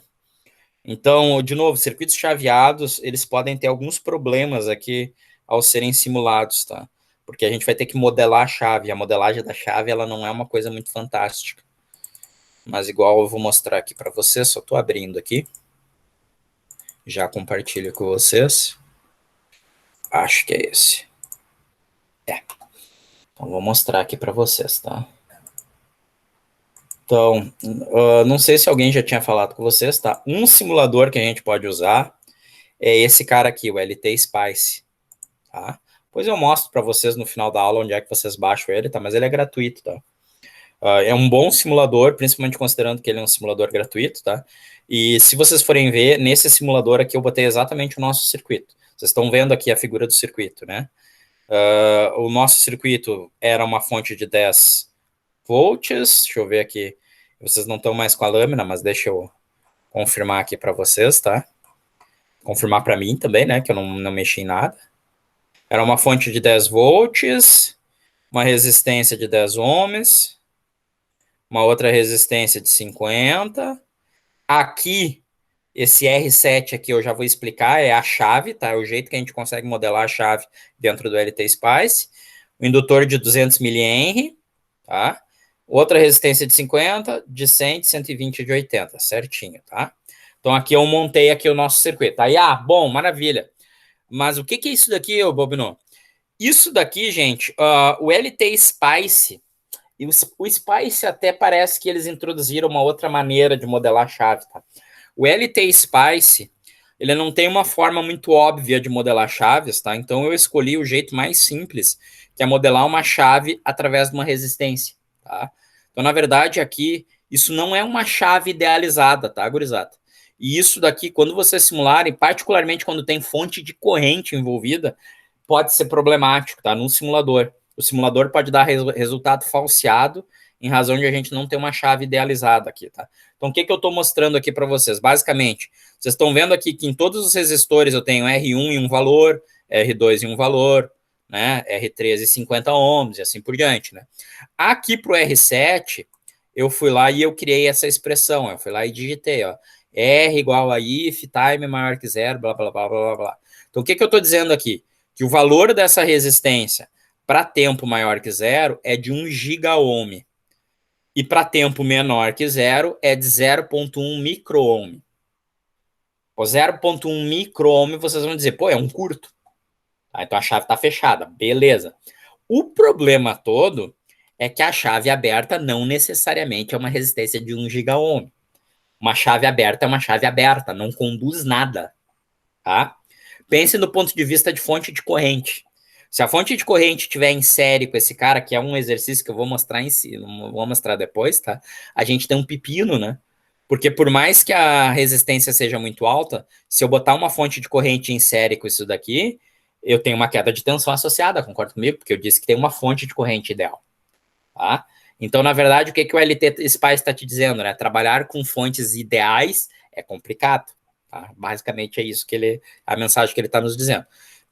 Então, de novo, circuitos chaveados, eles podem ter alguns problemas aqui ao serem simulados, tá? Porque a gente vai ter que modelar a chave. A modelagem da chave, ela não é uma coisa muito fantástica. Mas igual eu vou mostrar aqui para vocês, só estou abrindo aqui. Já compartilho com vocês. Acho que é esse. É. Então, vou mostrar aqui para vocês, tá? Então, não sei se alguém já tinha falado com vocês, tá? Um simulador que a gente pode usar é esse cara aqui, o LT Spice, tá? Pois eu mostro para vocês no final da aula onde é que vocês baixam ele, tá? Mas ele é gratuito, tá? É um bom simulador, principalmente considerando que ele é um simulador gratuito, tá? E se vocês forem ver, nesse simulador aqui eu botei exatamente o nosso circuito. Vocês estão vendo aqui a figura do circuito, né? O nosso circuito era uma fonte de 10 volts, deixa eu ver aqui, vocês não estão mais com a lâmina, mas deixa eu confirmar aqui para vocês, tá? Confirmar para mim também, né, que eu não mexi em nada. Era uma fonte de 10 volts, uma resistência de 10 ohms, uma outra resistência de 50. Aqui, esse R7 aqui eu já vou explicar, é a chave, tá? É o jeito que a gente consegue modelar a chave dentro do LT Spice. O indutor de 200 mAh, tá? Outra resistência de 50, de 100, de 120 e de 80, certinho, tá? Então aqui eu montei aqui o nosso circuito. Aí, bom, maravilha. Mas o que é isso daqui, Bobino? Isso daqui, gente, o LT Spice, e o Spice até parece que eles introduziram uma outra maneira de modelar a chave, tá? O LT Spice, ele não tem uma forma muito óbvia de modelar chaves, tá? Então eu escolhi o jeito mais simples, que é modelar uma chave através de uma resistência, tá? Então, na verdade, aqui, isso não é uma chave idealizada, tá, gurizada? E isso daqui, quando vocês simularem, particularmente quando tem fonte de corrente envolvida, pode ser problemático, tá? Num simulador. O simulador pode dar resultado falseado em razão de a gente não ter uma chave idealizada aqui, tá? Então, o que eu estou mostrando aqui para vocês? Basicamente, vocês estão vendo aqui que em todos os resistores eu tenho R1 em um valor, R2 em um valor, né? R3 e 50 ohms e assim por diante, né? Aqui para o R7, eu fui lá e eu criei essa expressão, eu fui lá e digitei, ó, R igual a if, time maior que zero, blá, blá, blá, blá, blá. Então, o que eu estou dizendo aqui? Que o valor dessa resistência para tempo maior que zero é de 1 gigaohm. E para tempo menor que zero é de 0,1 microohm. O 0,1 microohm, vocês vão dizer, pô, é um curto. Então a chave está fechada. Beleza. O problema todo é que a chave aberta não necessariamente é uma resistência de 1 gigaohm. Uma chave aberta é uma chave aberta, não conduz nada. Tá? Pense no ponto de vista de fonte de corrente. Se a fonte de corrente estiver em série com esse cara, que é um exercício que eu vou mostrar em si, vou mostrar depois, tá? A gente tem um pepino, né? Porque por mais que a resistência seja muito alta, se eu botar uma fonte de corrente em série com isso daqui, eu tenho uma queda de tensão associada, concorda comigo? Porque eu disse que tem uma fonte de corrente ideal, tá? Então, na verdade, o que o LT Spice está te dizendo, né? Trabalhar com fontes ideais é complicado, tá? Basicamente é isso que a mensagem que ele está nos dizendo.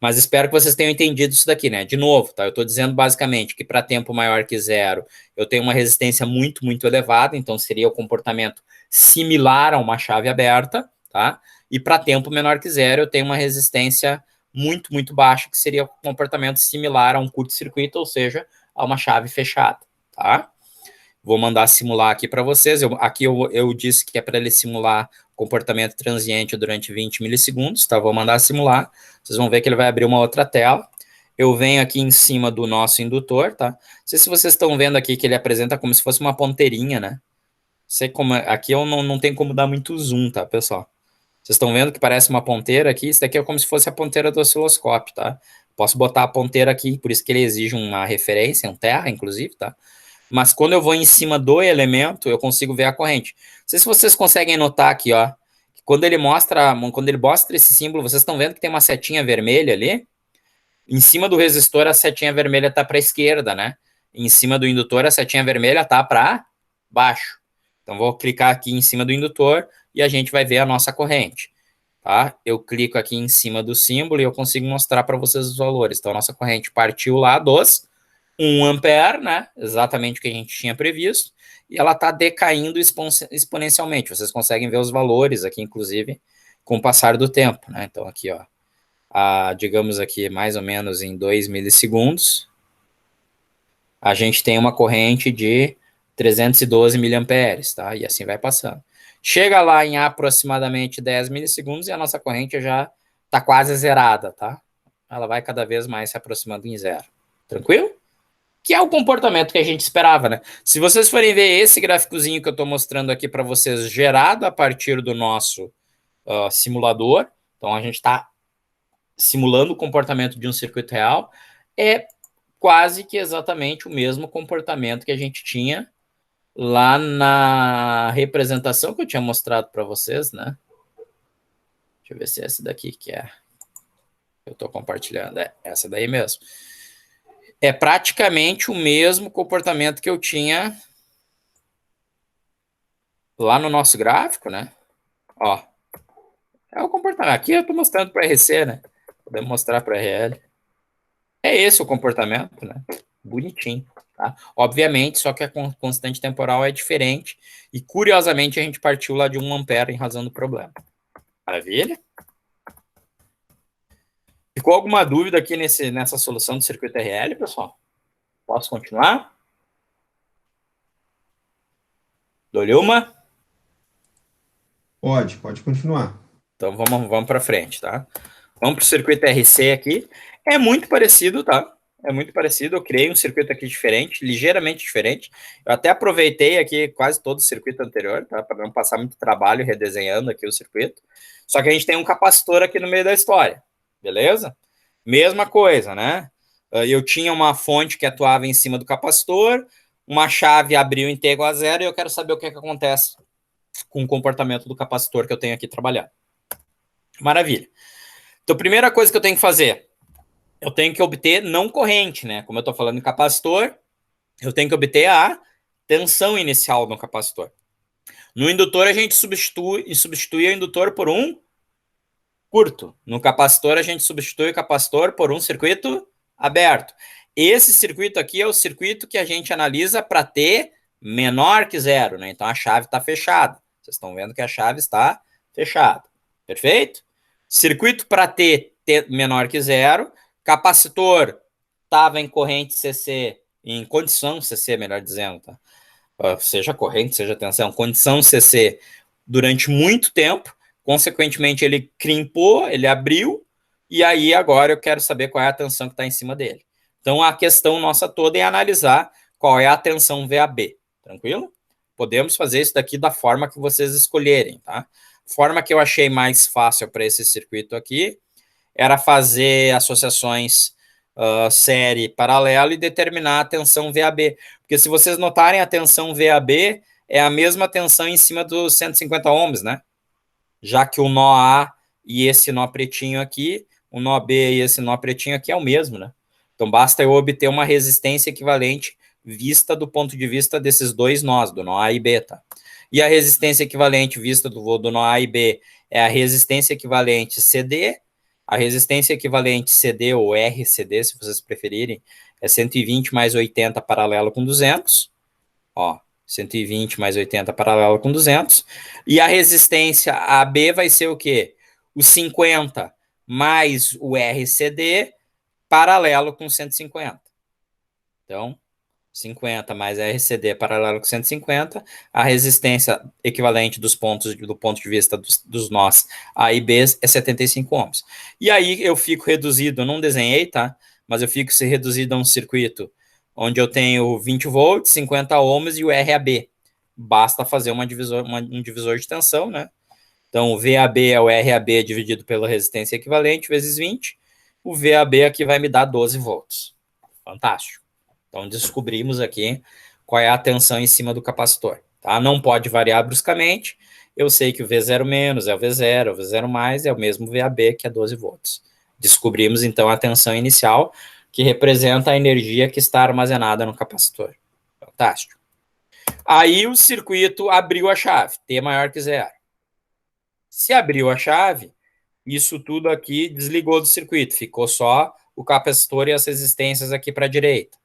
Mas espero que vocês tenham entendido isso daqui, né? De novo, tá? Eu estou dizendo basicamente que para tempo maior que zero, eu tenho uma resistência muito, muito elevada, então seria o comportamento similar a uma chave aberta, tá? E para tempo menor que zero, eu tenho uma resistência muito, muito baixa, que seria o comportamento similar a um curto-circuito, ou seja, a uma chave fechada, tá? Vou mandar simular aqui para vocês. Aqui eu disse que é para ele simular comportamento transiente durante 20 milissegundos, tá? Vou mandar simular. Vocês vão ver que ele vai abrir uma outra tela. Eu venho aqui em cima do nosso indutor, tá? Não sei se vocês estão vendo aqui que ele apresenta como se fosse uma ponteirinha, né? Sei como, aqui eu não tem como dar muito zoom, tá, pessoal? Vocês estão vendo que parece uma ponteira aqui? Isso daqui é como se fosse a ponteira do osciloscópio, tá? Posso botar a ponteira aqui, por isso que ele exige uma referência, um terra, inclusive, tá? Mas quando eu vou em cima do elemento, eu consigo ver a corrente. Não sei se vocês conseguem notar aqui, ó. Quando ele mostra esse símbolo, vocês estão vendo que tem uma setinha vermelha ali? Em cima do resistor, a setinha vermelha está para a esquerda, né? Em cima do indutor, a setinha vermelha está para baixo. Então, vou clicar aqui em cima do indutor e a gente vai ver a nossa corrente. Tá? Eu clico aqui em cima do símbolo e eu consigo mostrar para vocês os valores. Então, a nossa corrente partiu lá dos 1 ampere, né? Exatamente o que a gente tinha previsto, e ela está decaindo exponencialmente. Vocês conseguem ver os valores aqui, inclusive, com o passar do tempo, né? Então, aqui, ó, digamos aqui, mais ou menos em 2 milissegundos, a gente tem uma corrente de 312 miliamperes, tá? E assim vai passando. Chega lá em aproximadamente 10 milissegundos e a nossa corrente já está quase zerada, tá? Ela vai cada vez mais se aproximando em zero. Tranquilo? Que é o comportamento que a gente esperava, né? Se vocês forem ver esse gráficozinho que eu estou mostrando aqui para vocês, gerado a partir do nosso simulador, então a gente está simulando o comportamento de um circuito real, é quase que exatamente o mesmo comportamento que a gente tinha lá na representação que eu tinha mostrado para vocês, né? Deixa eu ver se é essa daqui que é. Eu estou compartilhando. É essa daí mesmo. É praticamente o mesmo comportamento que eu tinha lá no nosso gráfico, né? Ó, é o comportamento. Aqui eu estou mostrando para RC, né? Podemos mostrar para RL. É esse o comportamento, né? Bonitinho, tá? Obviamente, só que a constante temporal é diferente. E, curiosamente, a gente partiu lá de 1 ampere em razão do problema. Maravilha? Ficou alguma dúvida aqui nessa solução do circuito RL, pessoal? Posso continuar? Dou-lhe uma?
Pode continuar.
Então, vamos para frente, tá? Vamos para o circuito RC aqui. É muito parecido, tá? É muito parecido. Eu criei um circuito aqui diferente, ligeiramente diferente. Eu até aproveitei aqui quase todo o circuito anterior, tá? Para não passar muito trabalho redesenhando aqui o circuito. Só que a gente tem um capacitor aqui no meio da história, beleza? Mesma coisa, né? Eu tinha uma fonte que atuava em cima do capacitor, uma chave abriu em T igual a zero e eu quero saber o que acontece com o comportamento do capacitor que eu tenho aqui trabalhando. Maravilha. Então, primeira coisa que eu tenho que fazer, eu tenho que obter não corrente, né? Como eu estou falando em capacitor, eu tenho que obter a tensão inicial do capacitor. No indutor, a gente substitui o indutor por um curto. No capacitor, a gente substitui o capacitor por um circuito aberto. Esse circuito aqui é o circuito que a gente analisa para T menor que zero, né? Então, a chave está fechada. Vocês estão vendo que a chave está fechada. Perfeito? Circuito para T menor que zero. Capacitor estava em corrente CC, em condição CC, melhor dizendo, tá? Seja corrente, seja tensão, condição CC durante muito tempo. Consequentemente, ele crimpou, ele abriu, e aí agora eu quero saber qual é a tensão que está em cima dele. Então, a questão nossa toda é analisar qual é a tensão VAB. Tranquilo? Podemos fazer isso daqui da forma que vocês escolherem, tá? Forma que eu achei mais fácil para esse circuito aqui era fazer associações série paralelo e determinar a tensão VAB. Porque se vocês notarem, a tensão VAB é a mesma tensão em cima dos 150 ohms, né? Já que o nó A e esse nó pretinho aqui, o nó B e esse nó pretinho aqui é o mesmo, né? Então, basta eu obter uma resistência equivalente vista do ponto de vista desses dois nós, do nó A e B, tá? E a resistência equivalente vista do nó A e B é a resistência equivalente CD, a resistência equivalente CD ou RCD, se vocês preferirem, é 120 mais 80 paralelo com 200, ó, 120 mais 80 paralelo com 200, e a resistência AB vai ser o quê? O 50 mais o RCD paralelo com 150. Então, 50 mais RCD paralelo com 150, a resistência equivalente dos pontos do ponto de vista dos nós A e B é 75 ohms. E aí eu fico reduzido, eu não desenhei, tá? Mas eu fico reduzido a um circuito onde eu tenho 20 volts, 50 ohms e o RAB. Basta fazer um divisor de tensão, né? Então, o VAB é o RAB dividido pela resistência equivalente vezes 20. O VAB aqui vai me dar 12 volts. Fantástico. Então, descobrimos aqui qual é a tensão em cima do capacitor. Tá? Não pode variar bruscamente. Eu sei que o V0 menos é o V0, o V0 mais é o mesmo VAB, que é 12 volts. Descobrimos, então, a tensão inicial, que representa a energia que está armazenada no capacitor. Fantástico. Aí o circuito abriu a chave, T maior que zero. Se abriu a chave, isso tudo aqui desligou do circuito, ficou só o capacitor e as resistências aqui para a direita.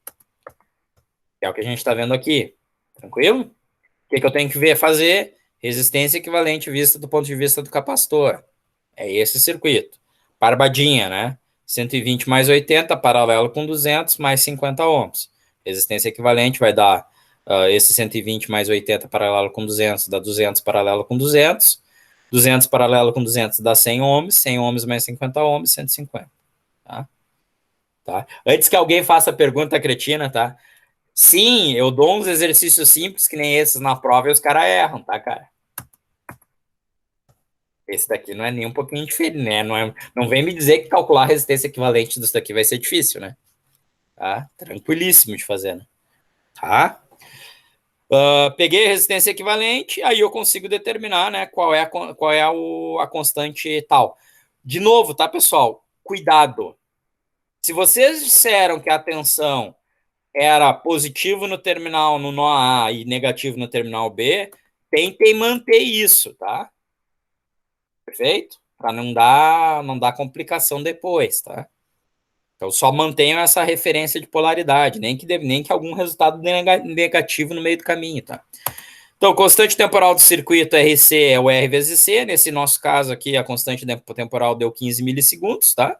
É o que a gente está vendo aqui. Tranquilo? O que eu tenho que ver? Fazer resistência equivalente vista do ponto de vista do capacitor. É esse circuito. Barbadinha, né? 120 mais 80, paralelo com 200, mais 50 ohms. Resistência equivalente vai dar esse 120 mais 80 paralelo com 200, dá 200 paralelo com 200. 200 paralelo com 200 dá 100 ohms. 100 ohms mais 50 ohms, 150. Tá? Tá? Antes que alguém faça pergunta cretina, tá? Sim, eu dou uns exercícios simples que nem esses na prova e os caras erram, tá, cara? Esse daqui não é nem um pouquinho diferente, né? Não vem me dizer que calcular a resistência equivalente disso daqui vai ser difícil, né? Tá? Tranquilíssimo de fazer, né? Tá? Peguei a resistência equivalente, aí eu consigo determinar, né, qual é a constante tal. De novo, tá, pessoal? Cuidado. Se vocês disseram que a tensão era positivo no terminal no nó A e negativo no terminal B, tentem manter isso, tá? Perfeito? Para não dar complicação depois, tá? Então, só mantenham essa referência de polaridade, nem que algum resultado negativo no meio do caminho, tá? Então, constante temporal do circuito RC é o R vezes C. Nesse nosso caso aqui, a constante temporal deu 15 milissegundos, tá?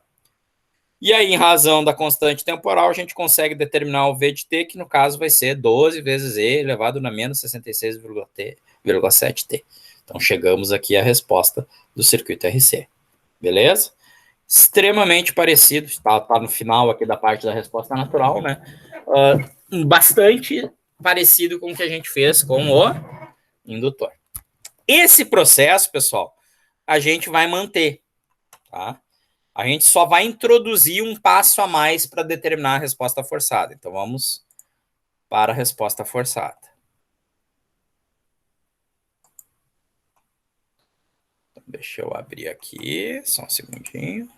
E aí, em razão da constante temporal, a gente consegue determinar o V de T, que no caso vai ser 12 vezes E elevado na menos 66,7T. Então, chegamos aqui à resposta do circuito RC. Beleza? Extremamente parecido, tá no final aqui da parte da resposta natural, né? Bastante parecido com o que a gente fez com o indutor. Esse processo, pessoal, a gente vai manter, tá? A gente só vai introduzir um passo a mais para determinar a resposta forçada. Então, vamos para a resposta forçada. Então, deixa eu abrir aqui, só um segundinho.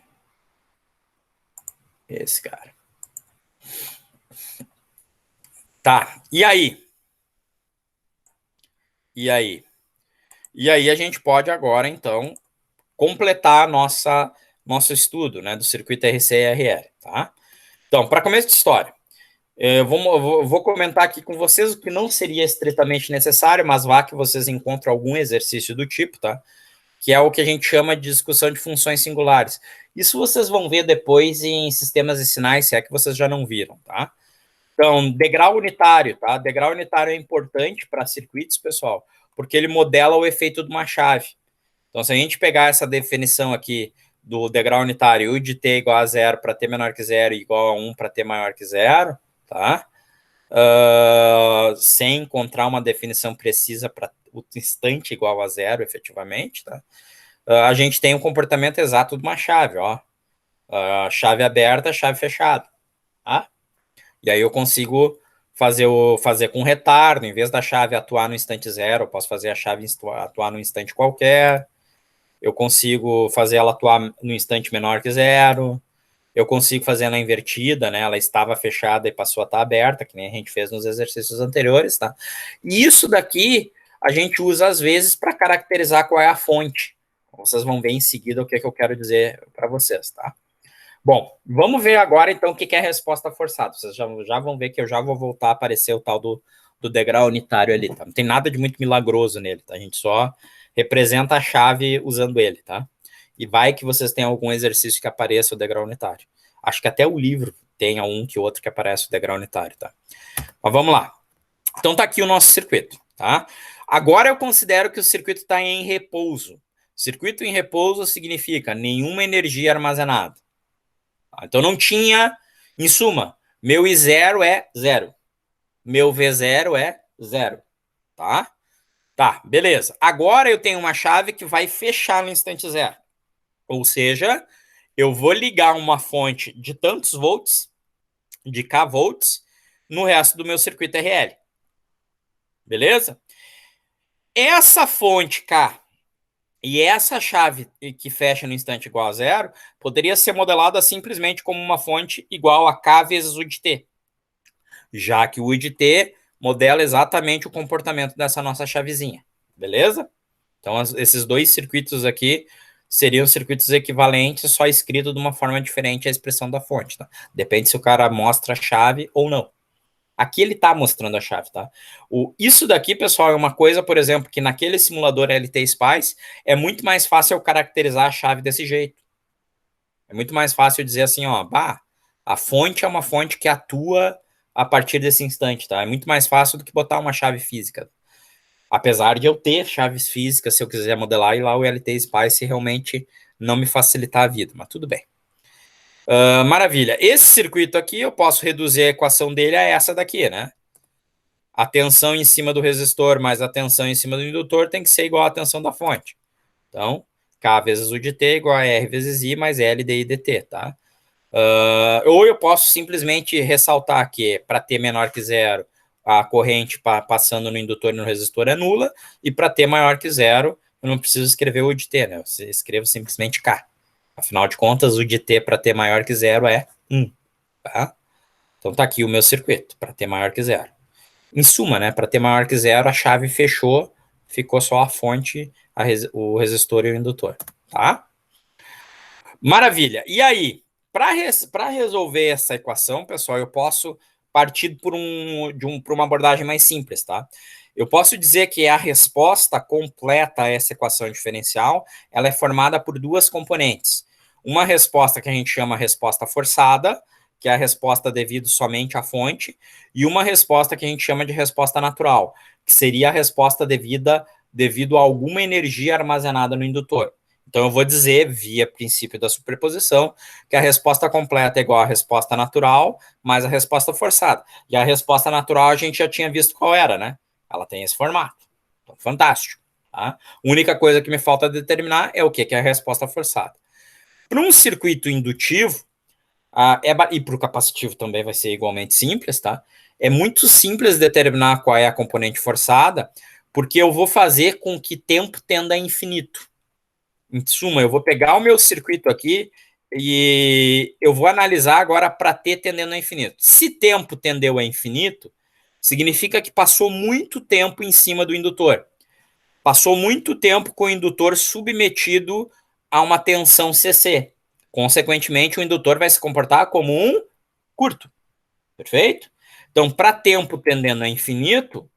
Esse cara. Tá, e aí? E aí? E aí a gente pode agora, então, completar nosso estudo, né, do circuito RC e RL, tá? Então, para começo de história, eu vou comentar aqui com vocês o que não seria estritamente necessário, mas vá que vocês encontrem algum exercício do tipo, tá? Que é o que a gente chama de discussão de funções singulares. Isso vocês vão ver depois em sistemas e sinais, se é que vocês já não viram, tá? Então, degrau unitário, tá? Degrau unitário é importante para circuitos, pessoal, porque ele modela o efeito de uma chave. Então, se a gente pegar essa definição aqui do degrau unitário, U de t igual a zero para t menor que zero e igual a 1 para t maior que zero, tá? Sem encontrar uma definição precisa para o instante igual a zero, efetivamente, tá? A gente tem o comportamento exato de uma chave, ó. Chave aberta, chave fechada, tá? E aí eu consigo fazer com retardo, em vez da chave atuar no instante zero, eu posso fazer a chave atuar no instante qualquer, eu consigo fazer ela atuar no instante menor que zero, eu consigo fazer ela invertida, né? Ela estava fechada e passou a estar aberta, que nem a gente fez nos exercícios anteriores, tá? E isso daqui a gente usa às vezes para caracterizar qual é a fonte. Vocês vão ver em seguida o que eu quero dizer para vocês, tá? Bom, vamos ver agora então o que é a resposta forçada. Vocês já vão ver que eu já vou voltar a aparecer o tal do degrau unitário ali, tá? Não tem nada de muito milagroso nele, tá? A gente só representa a chave usando ele, tá? E vai que vocês têm algum exercício que apareça o degrau unitário. Acho que até o livro tem um que outro que aparece o degrau unitário, tá? Mas vamos lá. Então tá aqui o nosso circuito, tá? Agora eu considero que o circuito está em repouso. Circuito em repouso significa nenhuma energia armazenada. Então não tinha, em suma, meu I0 é zero. Meu V0 é zero, tá? Tá, beleza. Agora eu tenho uma chave que vai fechar no instante zero. Ou seja, eu vou ligar uma fonte de tantos volts, de K volts, no resto do meu circuito RL. Beleza? Essa fonte K e essa chave que fecha no instante igual a zero poderia ser modelada simplesmente como uma fonte igual a K vezes U de T, já que o U de T modela exatamente o comportamento dessa nossa chavezinha. Beleza? Então, esses dois circuitos aqui seriam circuitos equivalentes, só escrito de uma forma diferente a expressão da fonte. Tá? Depende se o cara mostra a chave ou não. Aqui ele está mostrando a chave, tá? Isso daqui, pessoal, é uma coisa, por exemplo, que naquele simulador LT Spice é muito mais fácil eu caracterizar a chave desse jeito. É muito mais fácil dizer assim, ó, bah, a fonte é uma fonte que atua a partir desse instante, tá? É muito mais fácil do que botar uma chave física. Apesar de eu ter chaves físicas, se eu quiser modelar, e lá o LT Spice realmente não me facilitar a vida, mas tudo bem. Maravilha. Esse circuito aqui, eu posso reduzir a equação dele a essa daqui, né? A tensão em cima do resistor mais a tensão em cima do indutor tem que ser igual à tensão da fonte. Então, K vezes U de T igual a R vezes I mais L dI dt, tá? Ou eu posso simplesmente ressaltar que para T menor que zero, a corrente passando no indutor e no resistor é nula, e para T maior que zero, eu não preciso escrever U de T, né? Eu escrevo simplesmente K. Afinal de contas, U de T para T maior que zero é 1, tá? Então tá aqui o meu circuito, para T maior que zero. Em suma, né, para T maior que zero, a chave fechou, ficou só a fonte, o resistor e o indutor, tá? Maravilha. E aí, para resolver essa equação, pessoal, eu posso partir por uma abordagem mais simples, tá? Eu posso dizer que a resposta completa a essa equação diferencial, ela é formada por duas componentes. Uma resposta que a gente chama resposta forçada, que é a resposta devido somente à fonte, e uma resposta que a gente chama de resposta natural, que seria a resposta devido a alguma energia armazenada no indutor. Então, eu vou dizer, via princípio da superposição, que a resposta completa é igual à resposta natural mais a resposta forçada. E a resposta natural a gente já tinha visto qual era, né? Ela tem esse formato. Então, fantástico. Tá? A única coisa que me falta determinar é o que é a resposta forçada. Para um circuito indutivo, e para o capacitivo também vai ser igualmente simples, tá? É muito simples determinar qual é a componente forçada, porque eu vou fazer com que tempo tenda a infinito. Em suma, eu vou pegar o meu circuito aqui e eu vou analisar agora para T tendendo a infinito. Se tempo tendeu a infinito, significa que passou muito tempo em cima do indutor. Passou muito tempo com o indutor submetido a uma tensão CC. Consequentemente, o indutor vai se comportar como um curto. Perfeito? Então, para tempo tendendo a infinito,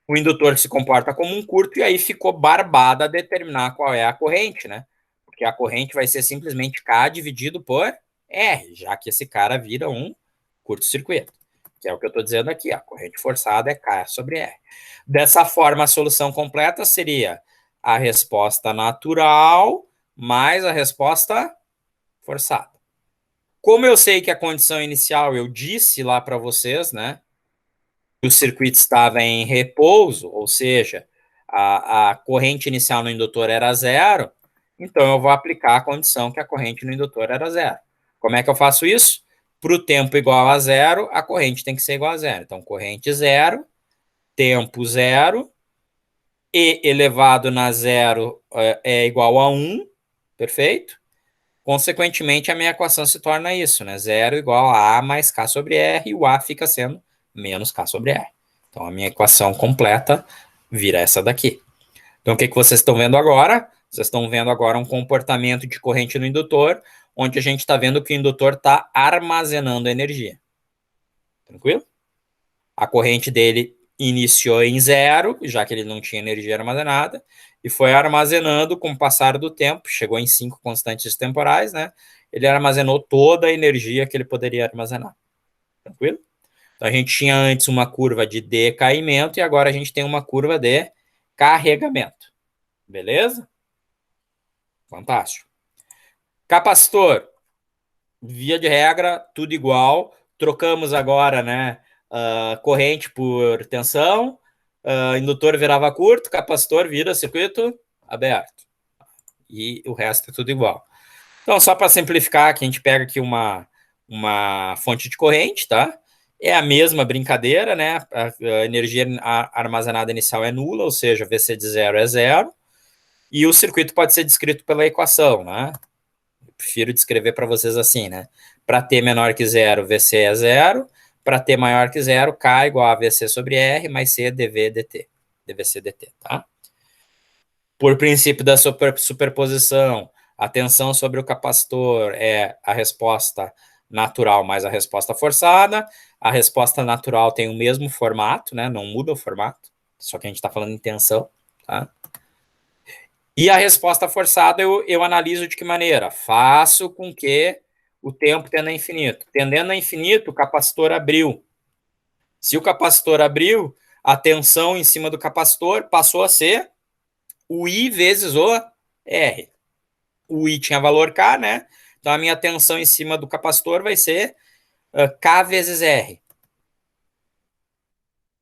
o indutor se comporta como um curto e aí ficou barbada a determinar qual é a corrente, né? Porque a corrente vai ser simplesmente K dividido por R, já que esse cara vira um curto-circuito, que é o que eu estou dizendo aqui, a corrente forçada é K sobre R. Dessa forma, a solução completa seria a resposta natural mais a resposta forçada. Como eu sei que a condição inicial eu disse lá para vocês, né? O circuito estava em repouso, ou seja, a corrente inicial no indutor era zero, então eu vou aplicar a condição que a corrente no indutor era zero. Como é que eu faço isso? Para o tempo igual a zero, a corrente tem que ser igual a zero. Então, corrente zero, tempo zero, E elevado na zero é igual a 1, perfeito? Consequentemente, a minha equação se torna isso, né? Zero igual a mais K sobre R, e o A fica sendo menos K sobre R. Então, a minha equação completa vira essa daqui. Então, o que vocês estão vendo agora? Vocês estão vendo agora um comportamento de corrente no indutor, onde a gente está vendo que o indutor está armazenando energia. Tranquilo? A corrente dele iniciou em zero, já que ele não tinha energia armazenada, e foi armazenando com o passar do tempo, chegou em 5 constantes temporais, né? Ele armazenou toda a energia que ele poderia armazenar. Tranquilo? Então, a gente tinha antes uma curva de decaimento e agora a gente tem uma curva de carregamento. Beleza? Fantástico. Capacitor, via de regra, tudo igual. Trocamos agora, né? Corrente por tensão. Indutor virava curto, capacitor vira circuito aberto. E o resto é tudo igual. Então, só para simplificar, que a gente pega aqui uma fonte de corrente, tá? É a mesma brincadeira, né? A energia armazenada inicial é nula, ou seja, VC de zero é zero, e o circuito pode ser descrito pela equação, né? Eu prefiro descrever para vocês assim, né? Para t menor que zero, VC é zero, para t maior que zero, K igual a VC sobre R mais C dV dt, dVC dt, tá? Por princípio da superposição, a tensão sobre o capacitor é a resposta natural mais a resposta forçada. A resposta natural tem o mesmo formato, né? Não muda o formato, só que a gente está falando em tensão, tá? E a resposta forçada eu analiso de que maneira? Faço com que o tempo tenda a infinito. Tendendo a infinito, o capacitor abriu. Se o capacitor abriu, a tensão em cima do capacitor passou a ser o I vezes o R. O I tinha valor K, né? Então a minha tensão em cima do capacitor vai ser K vezes R.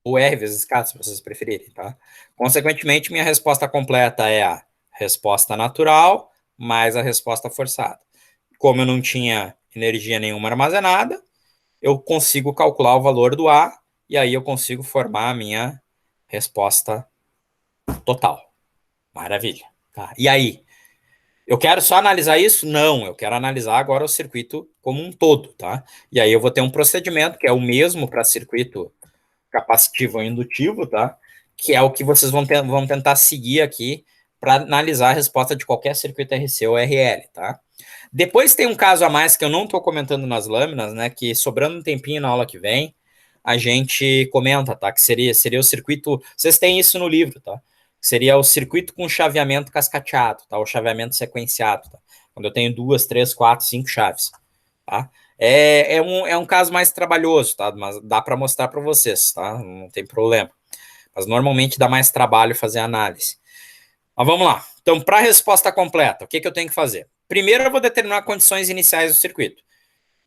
Ou R vezes K, se vocês preferirem, tá? Consequentemente, minha resposta completa é a resposta natural mais a resposta forçada. Como eu não tinha energia nenhuma armazenada, eu consigo calcular o valor do A e aí eu consigo formar a minha resposta total. Maravilha. Tá. E aí, eu quero só analisar isso? Não, eu quero analisar agora o circuito como um todo, tá? E aí eu vou ter um procedimento que é o mesmo para circuito capacitivo ou indutivo, tá? Que é o que vocês vão tentar seguir aqui para analisar a resposta de qualquer circuito RC ou RL, tá? Depois tem um caso a mais que eu não estou comentando nas lâminas, né? Que sobrando um tempinho na aula que vem, a gente comenta, tá? Que seria o circuito. Vocês têm isso no livro, tá? Seria o circuito com chaveamento cascateado, tá? O chaveamento sequenciado, tá? Quando eu tenho 2, 3, 4, 5 chaves, tá? É um caso mais trabalhoso, tá? Mas dá para mostrar para vocês, tá? Não tem problema. Mas normalmente dá mais trabalho fazer análise. Mas vamos lá. Então, para a resposta completa, o que eu tenho que fazer? Primeiro, eu vou determinar condições iniciais do circuito.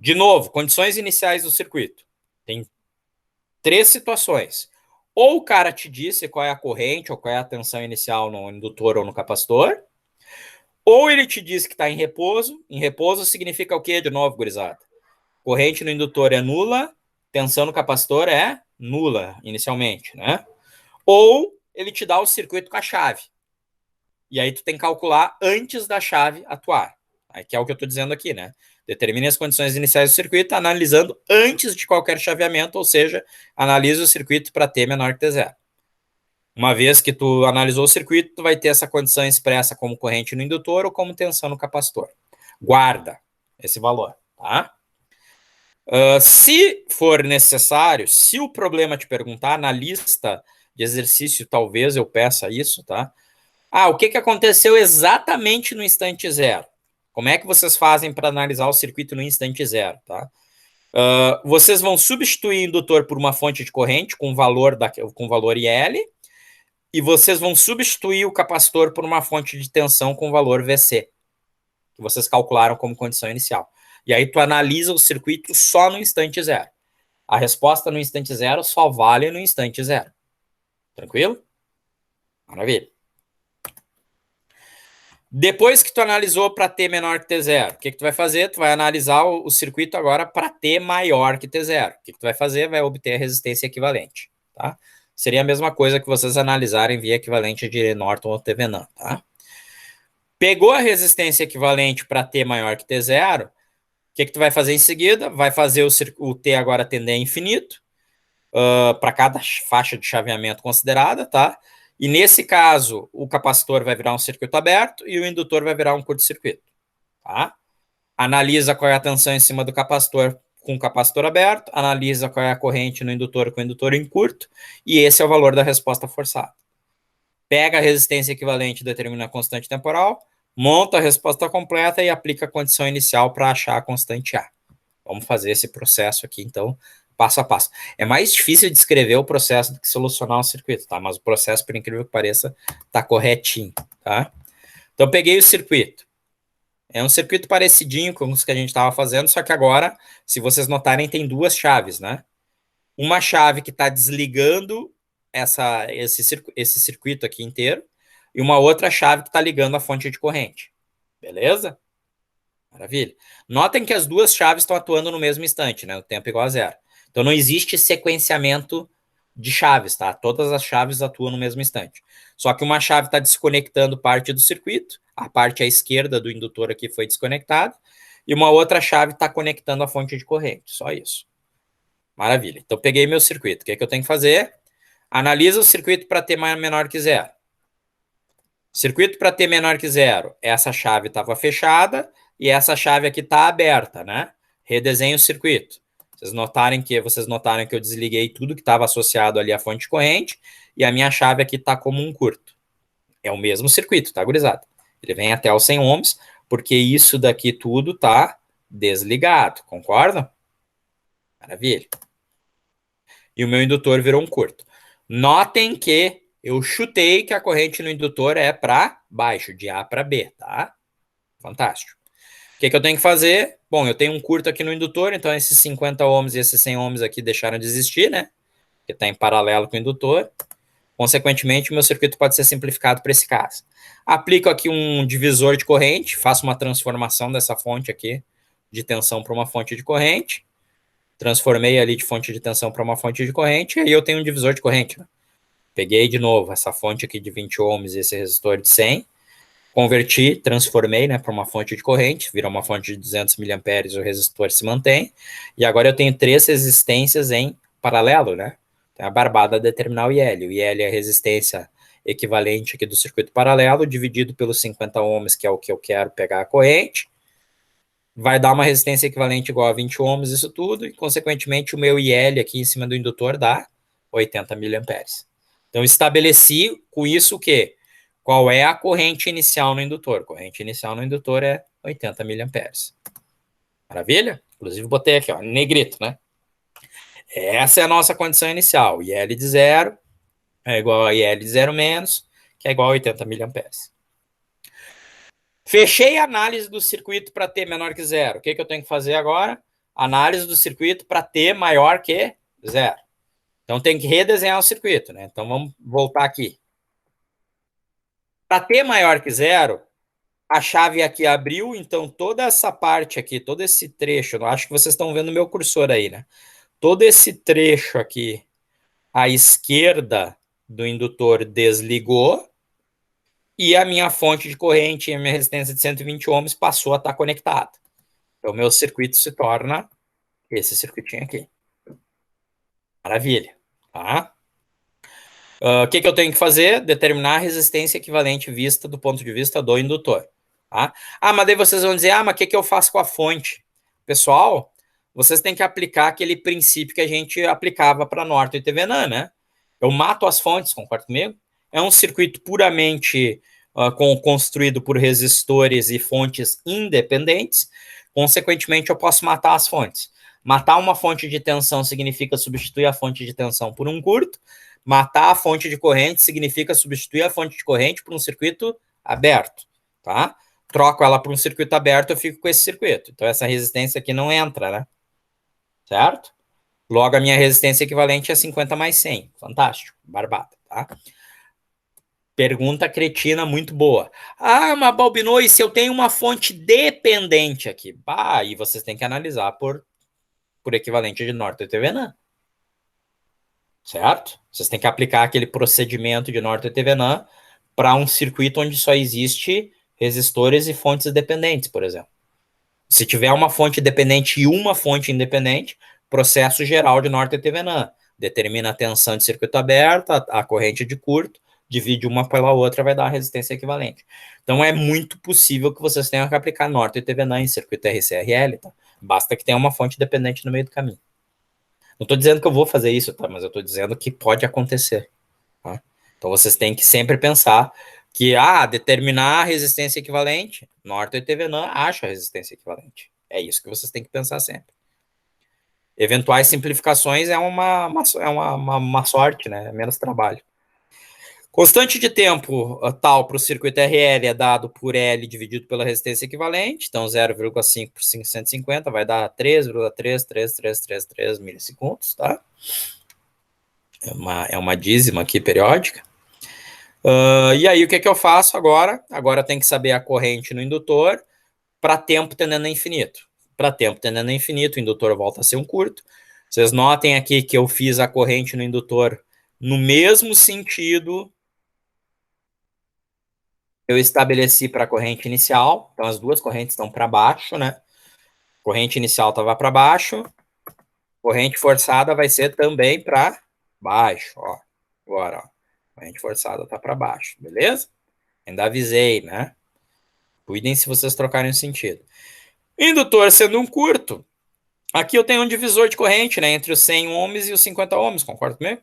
De novo, condições iniciais do circuito. Tem 3 situações. Ou o cara te disse qual é a corrente ou qual é a tensão inicial no indutor ou no capacitor, ou ele te disse que está em repouso. Em repouso significa o quê, de novo, gurizada? Corrente no indutor é nula, tensão no capacitor é nula, inicialmente, né? Ou ele te dá o circuito com a chave. E aí tu tem que calcular antes da chave atuar. Que é o que eu estou dizendo aqui, né? Determine as condições iniciais do circuito analisando antes de qualquer chaveamento, ou seja, analisa o circuito para T menor que T0. Uma vez que tu analisou o circuito, tu vai ter essa condição expressa como corrente no indutor ou como tensão no capacitor. Guarda esse valor, tá? Se for necessário, se o problema te perguntar, na lista de exercício, talvez eu peça isso, tá? O que aconteceu exatamente no instante zero? Como é que vocês fazem para analisar o circuito no instante zero, tá? Vocês vão substituir o indutor por uma fonte de corrente com valor IL, e vocês vão substituir o capacitor por uma fonte de tensão com valor VC, que vocês calcularam como condição inicial. E aí tu analisa o circuito só no instante zero. A resposta no instante zero só vale no instante zero. Tranquilo? Maravilha. Depois que tu analisou para T menor que T0, o que tu vai fazer? Tu vai analisar o circuito agora para T maior que T0. O que tu vai fazer? Vai obter a resistência equivalente, tá? Seria a mesma coisa que vocês analisarem via equivalente de Norton ou Thevenin, tá? Pegou a resistência equivalente para T maior que T0, o que tu vai fazer em seguida? Vai fazer o T agora tender a infinito, para cada faixa de chaveamento considerada, tá? E nesse caso, o capacitor vai virar um circuito aberto e o indutor vai virar um curto-circuito, tá? Analisa qual é a tensão em cima do capacitor com o capacitor aberto, analisa qual é a corrente no indutor com o indutor em curto, e esse é o valor da resposta forçada. Pega a resistência equivalente e determina a constante temporal, monta a resposta completa e aplica a condição inicial para achar a constante A. Vamos fazer esse processo aqui, então, passo a passo. É mais difícil de descrever o processo do que solucionar um circuito, tá? Mas o processo, por incrível que pareça, tá corretinho, tá? Então, eu peguei o circuito. É um circuito parecidinho com os que a gente estava fazendo, só que agora, se vocês notarem, tem 2 chaves, né? Uma chave que está desligando esse circuito aqui inteiro e uma outra chave que está ligando a fonte de corrente. Beleza? Maravilha. Notem que as 2 chaves estão atuando no mesmo instante, né? O tempo igual a zero. Então não existe sequenciamento de chaves, tá? Todas as chaves atuam no mesmo instante. Só que uma chave está desconectando parte do circuito, a parte à esquerda do indutor aqui foi desconectada, e uma outra chave está conectando a fonte de corrente, só isso. Maravilha. Então peguei meu circuito. O que é que eu tenho que fazer? Analisa o circuito para T menor que zero. Circuito para T menor que zero. Essa chave estava fechada e essa chave aqui está aberta, né? Redesenho o circuito. Vocês notaram que eu desliguei tudo que estava associado ali à fonte de corrente e a minha chave aqui está como um curto. É o mesmo circuito, tá, gurizada? Ele vem até os 100 ohms, porque isso daqui tudo tá desligado, concorda? Maravilha. E o meu indutor virou um curto. Notem que eu chutei que a corrente no indutor é para baixo, de A para B, tá? Fantástico. O que eu tenho que fazer? Bom, eu tenho um curto aqui no indutor, então esses 50 ohms e esses 100 ohms aqui deixaram de existir, né? Porque está em paralelo com o indutor. Consequentemente, o meu circuito pode ser simplificado para esse caso. Aplico aqui um divisor de corrente, faço uma transformação dessa fonte aqui de tensão para uma fonte de corrente. Transformei ali de fonte de tensão para uma fonte de corrente, e aí eu tenho um divisor de corrente. Né? Peguei de novo essa fonte aqui de 20 ohms e esse resistor de 100, converti, transformei, né, para uma fonte de corrente, vira uma fonte de 200 miliamperes, o resistor se mantém, e agora eu tenho 3 resistências em paralelo, né? Tem a barbada determinar o IL. O IL é a resistência equivalente aqui do circuito paralelo, dividido pelos 50 ohms, que é o que eu quero pegar a corrente, vai dar uma resistência equivalente igual a 20 ohms, isso tudo, e consequentemente o meu IL aqui em cima do indutor dá 80 miliamperes. Então estabeleci com isso o quê? Qual é a corrente inicial no indutor? A corrente inicial no indutor é 80 miliamperes. Maravilha? Inclusive botei aqui, ó, negrito, né? Essa é a nossa condição inicial. IL de zero é igual a IL de zero menos, que é igual a 80 miliamperes. Fechei a análise do circuito para T menor que zero. O que eu tenho que fazer agora? Análise do circuito para T maior que zero. Então tem que redesenhar o circuito, né? Então vamos voltar aqui. Para T maior que zero, a chave aqui abriu, então toda essa parte aqui, todo esse trecho, eu acho que vocês estão vendo o meu cursor aí, né? Todo esse trecho aqui à esquerda do indutor desligou e a minha fonte de corrente e a minha resistência de 120 ohms passou a estar conectada. Então, meu circuito se torna esse circuitinho aqui. Maravilha. Tá? O que eu tenho que fazer? Determinar a resistência equivalente vista do ponto de vista do indutor. Tá? Mas daí vocês vão dizer, mas o que eu faço com a fonte? Pessoal, vocês têm que aplicar aquele princípio que a gente aplicava para Norton e Thevenin, né? Eu mato as fontes, concorda comigo? É um circuito puramente construído por resistores e fontes independentes. Consequentemente, eu posso matar as fontes. Matar uma fonte de tensão significa substituir a fonte de tensão por um curto. Matar a fonte de corrente significa substituir a fonte de corrente por um circuito aberto, tá? Troco ela por um circuito aberto, eu fico com esse circuito. Então, essa resistência aqui não entra, né? Certo? Logo, a minha resistência equivalente é 50 mais 100. Fantástico. Barbada, tá? Pergunta cretina muito boa. Mas Balbinoi, se eu tenho uma fonte dependente aqui, aí vocês têm que analisar por equivalente de Norton e Thevenin. Certo? Vocês têm que aplicar aquele procedimento de Norton e Thevenin para um circuito onde só existe resistores e fontes dependentes, por exemplo. Se tiver uma fonte dependente e uma fonte independente, processo geral de Norton e Thevenin. Determina a tensão de circuito aberto, a corrente de curto, divide uma pela outra, vai dar a resistência equivalente. Então é muito possível que vocês tenham que aplicar Norton e Thevenin em circuito RCRL, tá? Basta que tenha uma fonte dependente no meio do caminho. Não estou dizendo que eu vou fazer isso, tá? Mas eu estou dizendo que pode acontecer. Tá? Então vocês têm que sempre pensar que, determinar a resistência equivalente, Norton e Thevenin acha a resistência equivalente. É isso que vocês têm que pensar sempre. Eventuais simplificações é uma sorte, né? É menos trabalho. Constante de tempo tal para o circuito RL é dado por L dividido pela resistência equivalente, então 0,5 por 550 vai dar 3,33333 milissegundos, tá? É uma dízima aqui periódica. E aí o que eu faço agora? Agora tem que saber a corrente no indutor para tempo tendendo a infinito. Para tempo tendendo a infinito, o indutor volta a ser um curto. Vocês notem aqui que eu fiz a corrente no indutor no mesmo sentido que eu estabeleci para a corrente inicial. Então, as duas correntes estão para baixo, né? Corrente inicial estava para baixo, corrente forçada vai ser também para baixo, ó. Agora, ó. Corrente forçada está para baixo, beleza? Ainda avisei, né? Cuidem se vocês trocarem o sentido. Indutor sendo um curto, aqui eu tenho um divisor de corrente, né? Entre os 100 ohms e os 50 ohms, concorda comigo?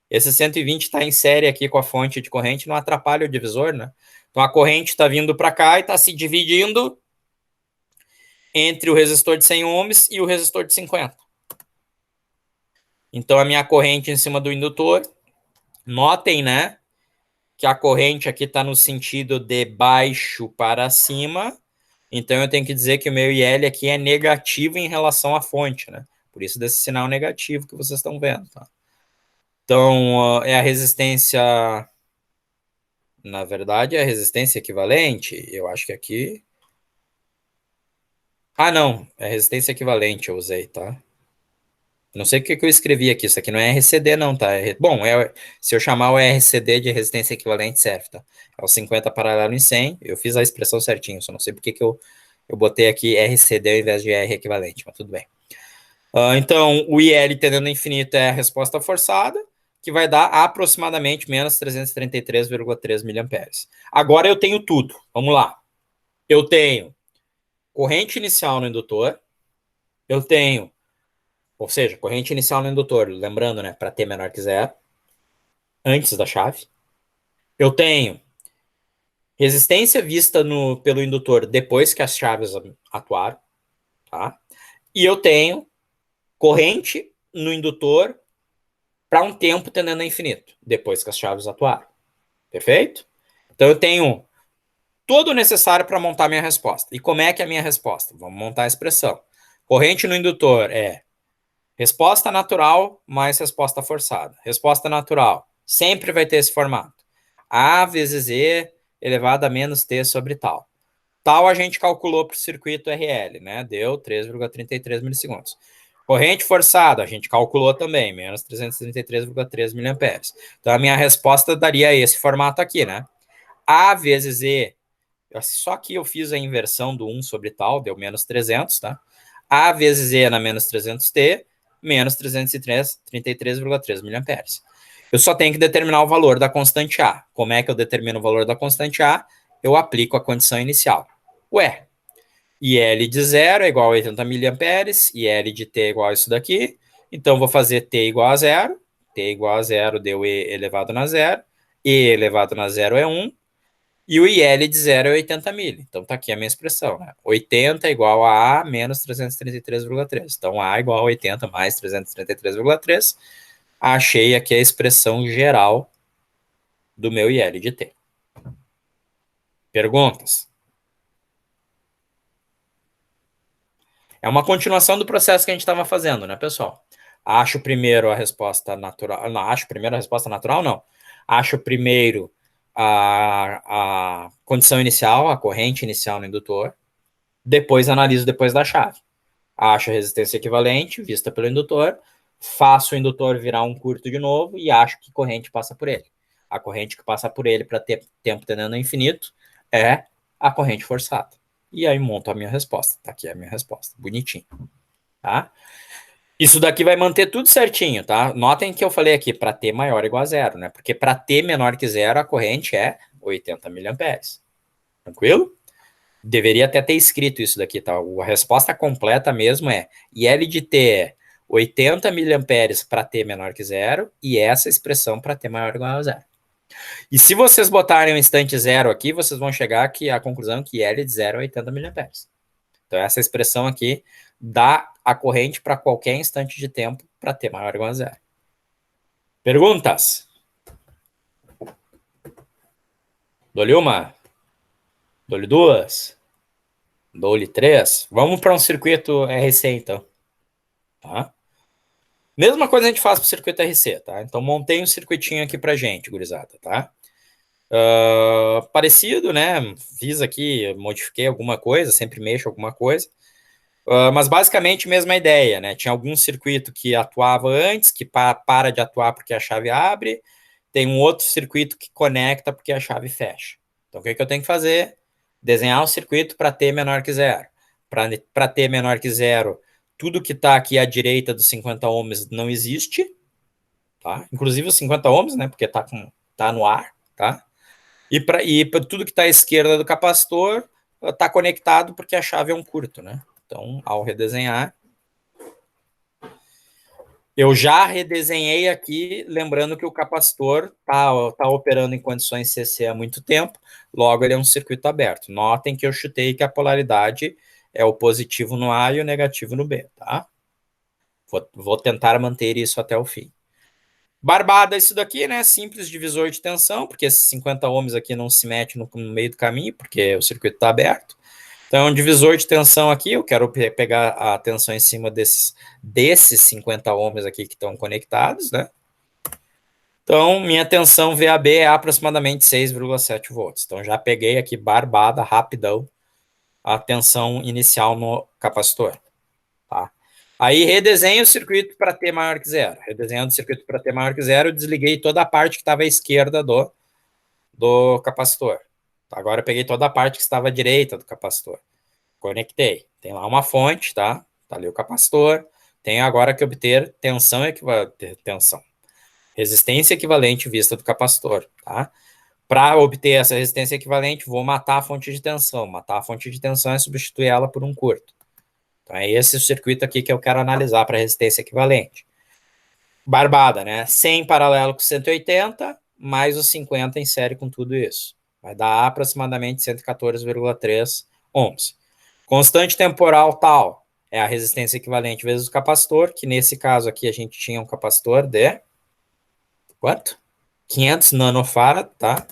Esse 120 está em série aqui com a fonte de corrente, não atrapalha o divisor, né? Então a corrente está vindo para cá e está se dividindo entre o resistor de 100 ohms e o resistor de 50. Então a minha corrente em cima do indutor, notem, né? Que a corrente aqui está no sentido de baixo para cima. Então eu tenho que dizer que o meu IL aqui é negativo em relação à fonte, né? Por isso desse sinal negativo que vocês estão vendo, tá? Então é a resistência, na verdade, é a resistência equivalente. Eu acho que aqui. Ah, não, é resistência equivalente eu usei, tá? Não sei o que eu escrevi aqui, isso aqui não é RCD não, tá? Bom, se eu chamar o RCD de resistência equivalente, serve, tá? É o 50 paralelo em 100, eu fiz a expressão certinho, só não sei porque que eu botei aqui RCD ao invés de R equivalente, mas tudo bem. Então, o IL tendendo a infinito é a resposta forçada, que vai dar aproximadamente menos 333,3 miliamperes. Agora eu tenho tudo, vamos lá. Eu tenho corrente inicial no indutor, eu tenho, ou seja, corrente inicial no indutor, lembrando, né, para T menor que zero, antes da chave. Eu tenho resistência vista pelo indutor depois que as chaves atuaram, tá? E eu tenho corrente no indutor para um tempo tendendo a infinito, depois que as chaves atuaram. Perfeito? Então eu tenho todo o necessário para montar minha resposta. E como é que é a minha resposta? Vamos montar a expressão. Corrente no indutor é resposta natural mais resposta forçada. Resposta natural sempre vai ter esse formato. A vezes E elevado a menos T sobre tal. Tal a gente calculou para o circuito RL, né? Deu 3,33 milissegundos. Corrente forçada, a gente calculou também, menos 333,3 miliamperes. Então, a minha resposta daria esse formato aqui, né? A vezes E, só que eu fiz a inversão do 1 sobre tal, deu menos 300, tá? A vezes E na menos 300T, menos 333,3 miliamperes. Eu só tenho que determinar o valor da constante A. Como é que eu determino o valor da constante A? Eu aplico a condição inicial. Ué, IL de 0 é igual a 80 miliamperes, IL de T é igual a isso daqui, então vou fazer T igual a zero, T igual a zero deu E elevado na zero, E elevado na zero é 1, e o IL de zero é 80 mil. Então tá aqui a minha expressão, né? 80 igual a A menos 333,3. Então A igual a 80 mais 333,3. Achei aqui a expressão geral do meu IL de T. Perguntas? É uma continuação do processo que a gente estava fazendo, né, pessoal? Acho primeiro a resposta natural. Não, acho primeiro a resposta natural, não. Acho primeiro a condição inicial, a corrente inicial no indutor. Depois analiso depois da chave. Acho a resistência equivalente, vista pelo indutor. Faço o indutor virar um curto de novo e acho que corrente passa por ele. A corrente que passa por ele para ter tempo tendendo a infinito é a corrente forçada. E aí monto a minha resposta. Tá aqui a minha resposta. Bonitinho. Tá? Isso daqui vai manter tudo certinho, tá? Notem que eu falei aqui para T maior ou igual a zero, né? Porque para T menor que zero, a corrente é 80 miliamperes. Tranquilo? Deveria até ter escrito isso daqui, tá? A resposta completa mesmo é IL de T é 80 miliamperes para T menor que zero e essa expressão para T maior ou igual a zero. E se vocês botarem o instante zero aqui, vocês vão chegar aqui à conclusão que L de zero é 80 miliamperes. Então, essa expressão aqui dá a corrente para qualquer instante de tempo para T maior ou igual a zero. Perguntas? Dou-lhe uma? Dou-lhe duas? Dou-lhe três? Vamos para um circuito RC, então. Tá? Mesma coisa a gente faz para o circuito RC, tá? Então, montei um circuitinho aqui para gente, gurizada, tá? Parecido, né? Fiz aqui, modifiquei alguma coisa, sempre mexo alguma coisa. Mas basicamente mesma ideia, né? Tinha algum circuito que atuava antes, que para de atuar porque a chave abre, tem um outro circuito que conecta porque a chave fecha. Então o que, que eu tenho que fazer? Desenhar um circuito para t menor que zero. Para t menor que zero, tudo que está aqui à direita dos 50 ohms não existe, tá? Inclusive os 50 ohms, né? Porque tá no ar, tá? E para tudo que está à esquerda do capacitor está conectado porque a chave é um curto, né? Então, ao redesenhar, eu já redesenhei aqui, lembrando que o capacitor tá operando em condições CC há muito tempo, logo ele é um circuito aberto. Notem que eu chutei que a polaridade é o positivo no A e o negativo no B, tá? Vou tentar manter isso até o fim. Barbada isso daqui, né? Simples divisor de tensão, porque esses 50 ohms aqui não se mete no meio do caminho, porque o circuito está aberto. Então, é um divisor de tensão aqui, eu quero pegar a tensão em cima desses 50 ohms aqui que estão conectados, né? Então, minha tensão VAB é aproximadamente 6,7 volts. Então, já peguei aqui barbada, rapidão, a tensão inicial no capacitor, tá? Aí, redesenho o circuito para T maior que zero. Redesenhando o circuito para T maior que zero, eu desliguei toda a parte que estava à esquerda do capacitor. Agora, eu peguei toda a parte que estava à direita do capacitor. Conectei. Tem lá uma fonte, tá? Tá ali o capacitor. Tenho agora que obter resistência equivalente vista do capacitor, tá? Para obter essa resistência equivalente, vou matar a fonte de tensão. Matar a fonte de tensão é substituir ela por um curto. Então é esse o circuito aqui que eu quero analisar para resistência equivalente. Barbada, né? 100 paralelo com 180, mais os 50 em série com tudo isso. Vai dar aproximadamente 114,3 ohms. Constante temporal tal é a resistência equivalente vezes o capacitor, que nesse caso aqui a gente tinha um capacitor de quanto? 500 nanofarad, tá?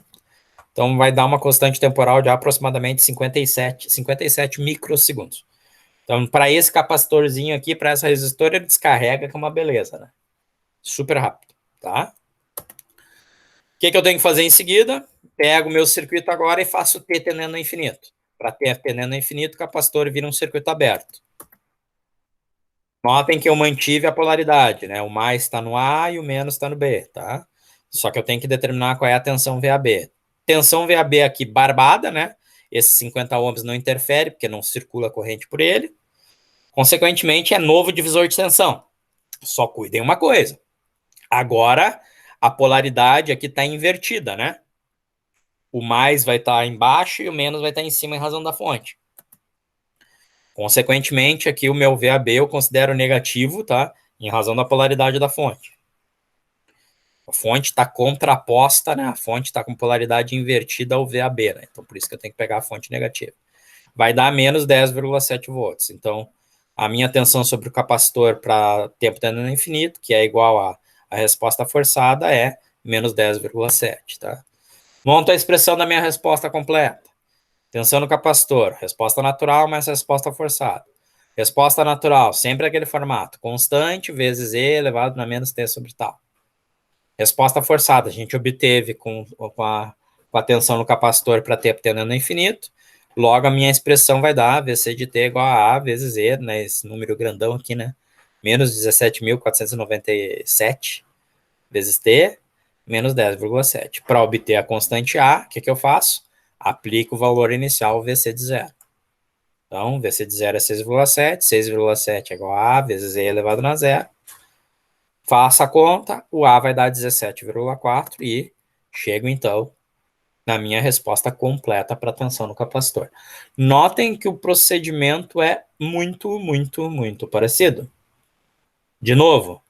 Então vai dar uma constante temporal de aproximadamente 57 microsegundos. Então, para esse capacitorzinho aqui, para essa resistora, ele descarrega que é uma beleza, né? Super rápido, tá? O que eu tenho que fazer em seguida? Pego o meu circuito agora e faço T tendendo ao infinito. Para T tendendo ao infinito, o capacitor vira um circuito aberto. Notem que eu mantive a polaridade, né? O mais está no A e o menos está no B, tá? Só que eu tenho que determinar qual é a tensão VAB. Tensão VAB aqui barbada, né? Esses 50 ohms não interfere, porque não circula corrente por ele. Consequentemente, é novo divisor de tensão. Só cuidem uma coisa. Agora, a polaridade aqui está invertida, né? O mais vai estar embaixo e o menos vai estar em cima em razão da fonte. Consequentemente, aqui o meu VAB eu considero negativo, tá? Em razão da polaridade da fonte. A fonte está contraposta, né? A fonte está com polaridade invertida ao VAB, né? Então, por isso que eu tenho que pegar a fonte negativa. Vai dar menos 10,7 volts. Então, a minha tensão sobre o capacitor para tempo tendendo ao infinito, que é igual a resposta forçada, é menos 10,7, tá? Monto a expressão da minha resposta completa. Tensão no capacitor, resposta natural mais resposta forçada. Resposta natural, sempre aquele formato, constante vezes E elevado na menos T sobre tal. Resposta forçada, a gente obteve com a tensão no capacitor para T tendendo ao infinito. Logo, a minha expressão vai dar VC de T igual a vezes E, né, esse número grandão aqui, né? Menos 17.497 vezes T, menos 10,7. Para obter a constante A, o que eu faço? Aplico o valor inicial VC de zero. Então, VC de zero é 6,7, 6,7 é igual a A vezes E elevado a zero. Faça a conta, o A vai dar 17,4 e chego, então, na minha resposta completa para a tensão no capacitor. Notem que o procedimento é muito, muito, muito parecido. De novo,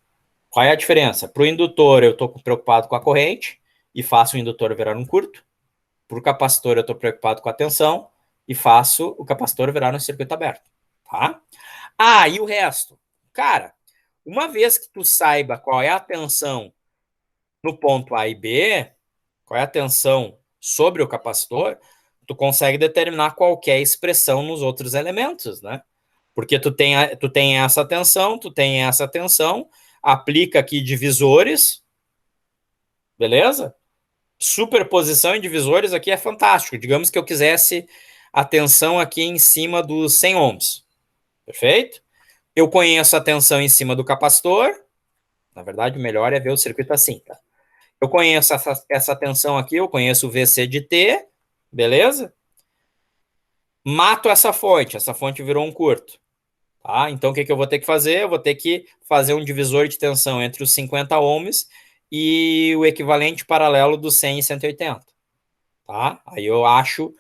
qual é a diferença? Para o indutor, eu estou preocupado com a corrente e faço o indutor virar um curto. Para o capacitor, eu estou preocupado com a tensão e faço o capacitor virar um circuito aberto. Tá? Ah, e o resto? Cara, uma vez que tu saiba qual é a tensão no ponto A e B, qual é a tensão sobre o capacitor, tu consegue determinar qualquer expressão nos outros elementos, né? Porque tu tem essa tensão, aplica aqui divisores, beleza? Superposição em divisores aqui é fantástico. Digamos que eu quisesse a tensão aqui em cima dos 100 ohms, Perfeito? Eu conheço a tensão em cima do capacitor. Na verdade, o melhor é ver o circuito assim, tá? Eu conheço essa tensão aqui, eu conheço o VC de T, beleza? Mato essa fonte virou um curto. Tá? Então, o que eu vou ter que fazer? Eu vou ter que fazer um divisor de tensão entre os 50 ohms e o equivalente paralelo dos 100 e 180. Tá? Aí eu acho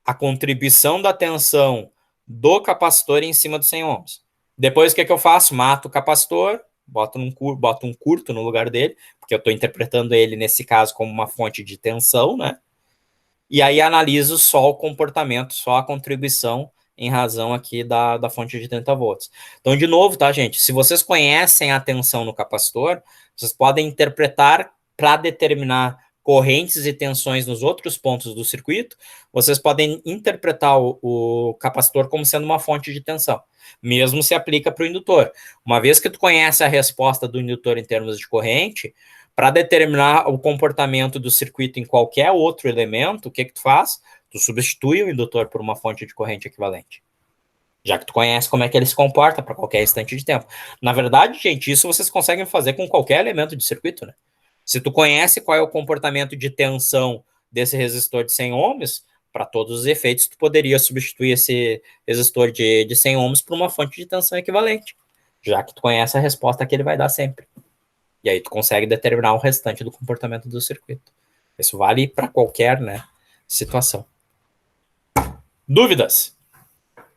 a contribuição da tensão do capacitor em cima dos 100 ohms. Depois, o que eu faço? Mato o capacitor, boto um curto no lugar dele, porque eu estou interpretando ele, nesse caso, como uma fonte de tensão, né? E aí analiso só o comportamento, só a contribuição em razão aqui da fonte de 30 volts. Então, de novo, tá, gente? Se vocês conhecem a tensão no capacitor, vocês podem interpretar para determinar correntes e tensões nos outros pontos do circuito, vocês podem interpretar o capacitor como sendo uma fonte de tensão. Mesmo se aplica para o indutor. Uma vez que tu conhece a resposta do indutor em termos de corrente, para determinar o comportamento do circuito em qualquer outro elemento, o que tu faz? Tu substitui o indutor por uma fonte de corrente equivalente. Já que tu conhece como é que ele se comporta para qualquer instante de tempo. Na verdade, gente, isso vocês conseguem fazer com qualquer elemento de circuito, né? Se tu conhece qual é o comportamento de tensão desse resistor de 100 ohms, para todos os efeitos, tu poderia substituir esse resistor de 100 ohms por uma fonte de tensão equivalente, já que tu conhece a resposta que ele vai dar sempre. E aí tu consegue determinar o restante do comportamento do circuito. Isso vale para qualquer, né, situação. Dúvidas?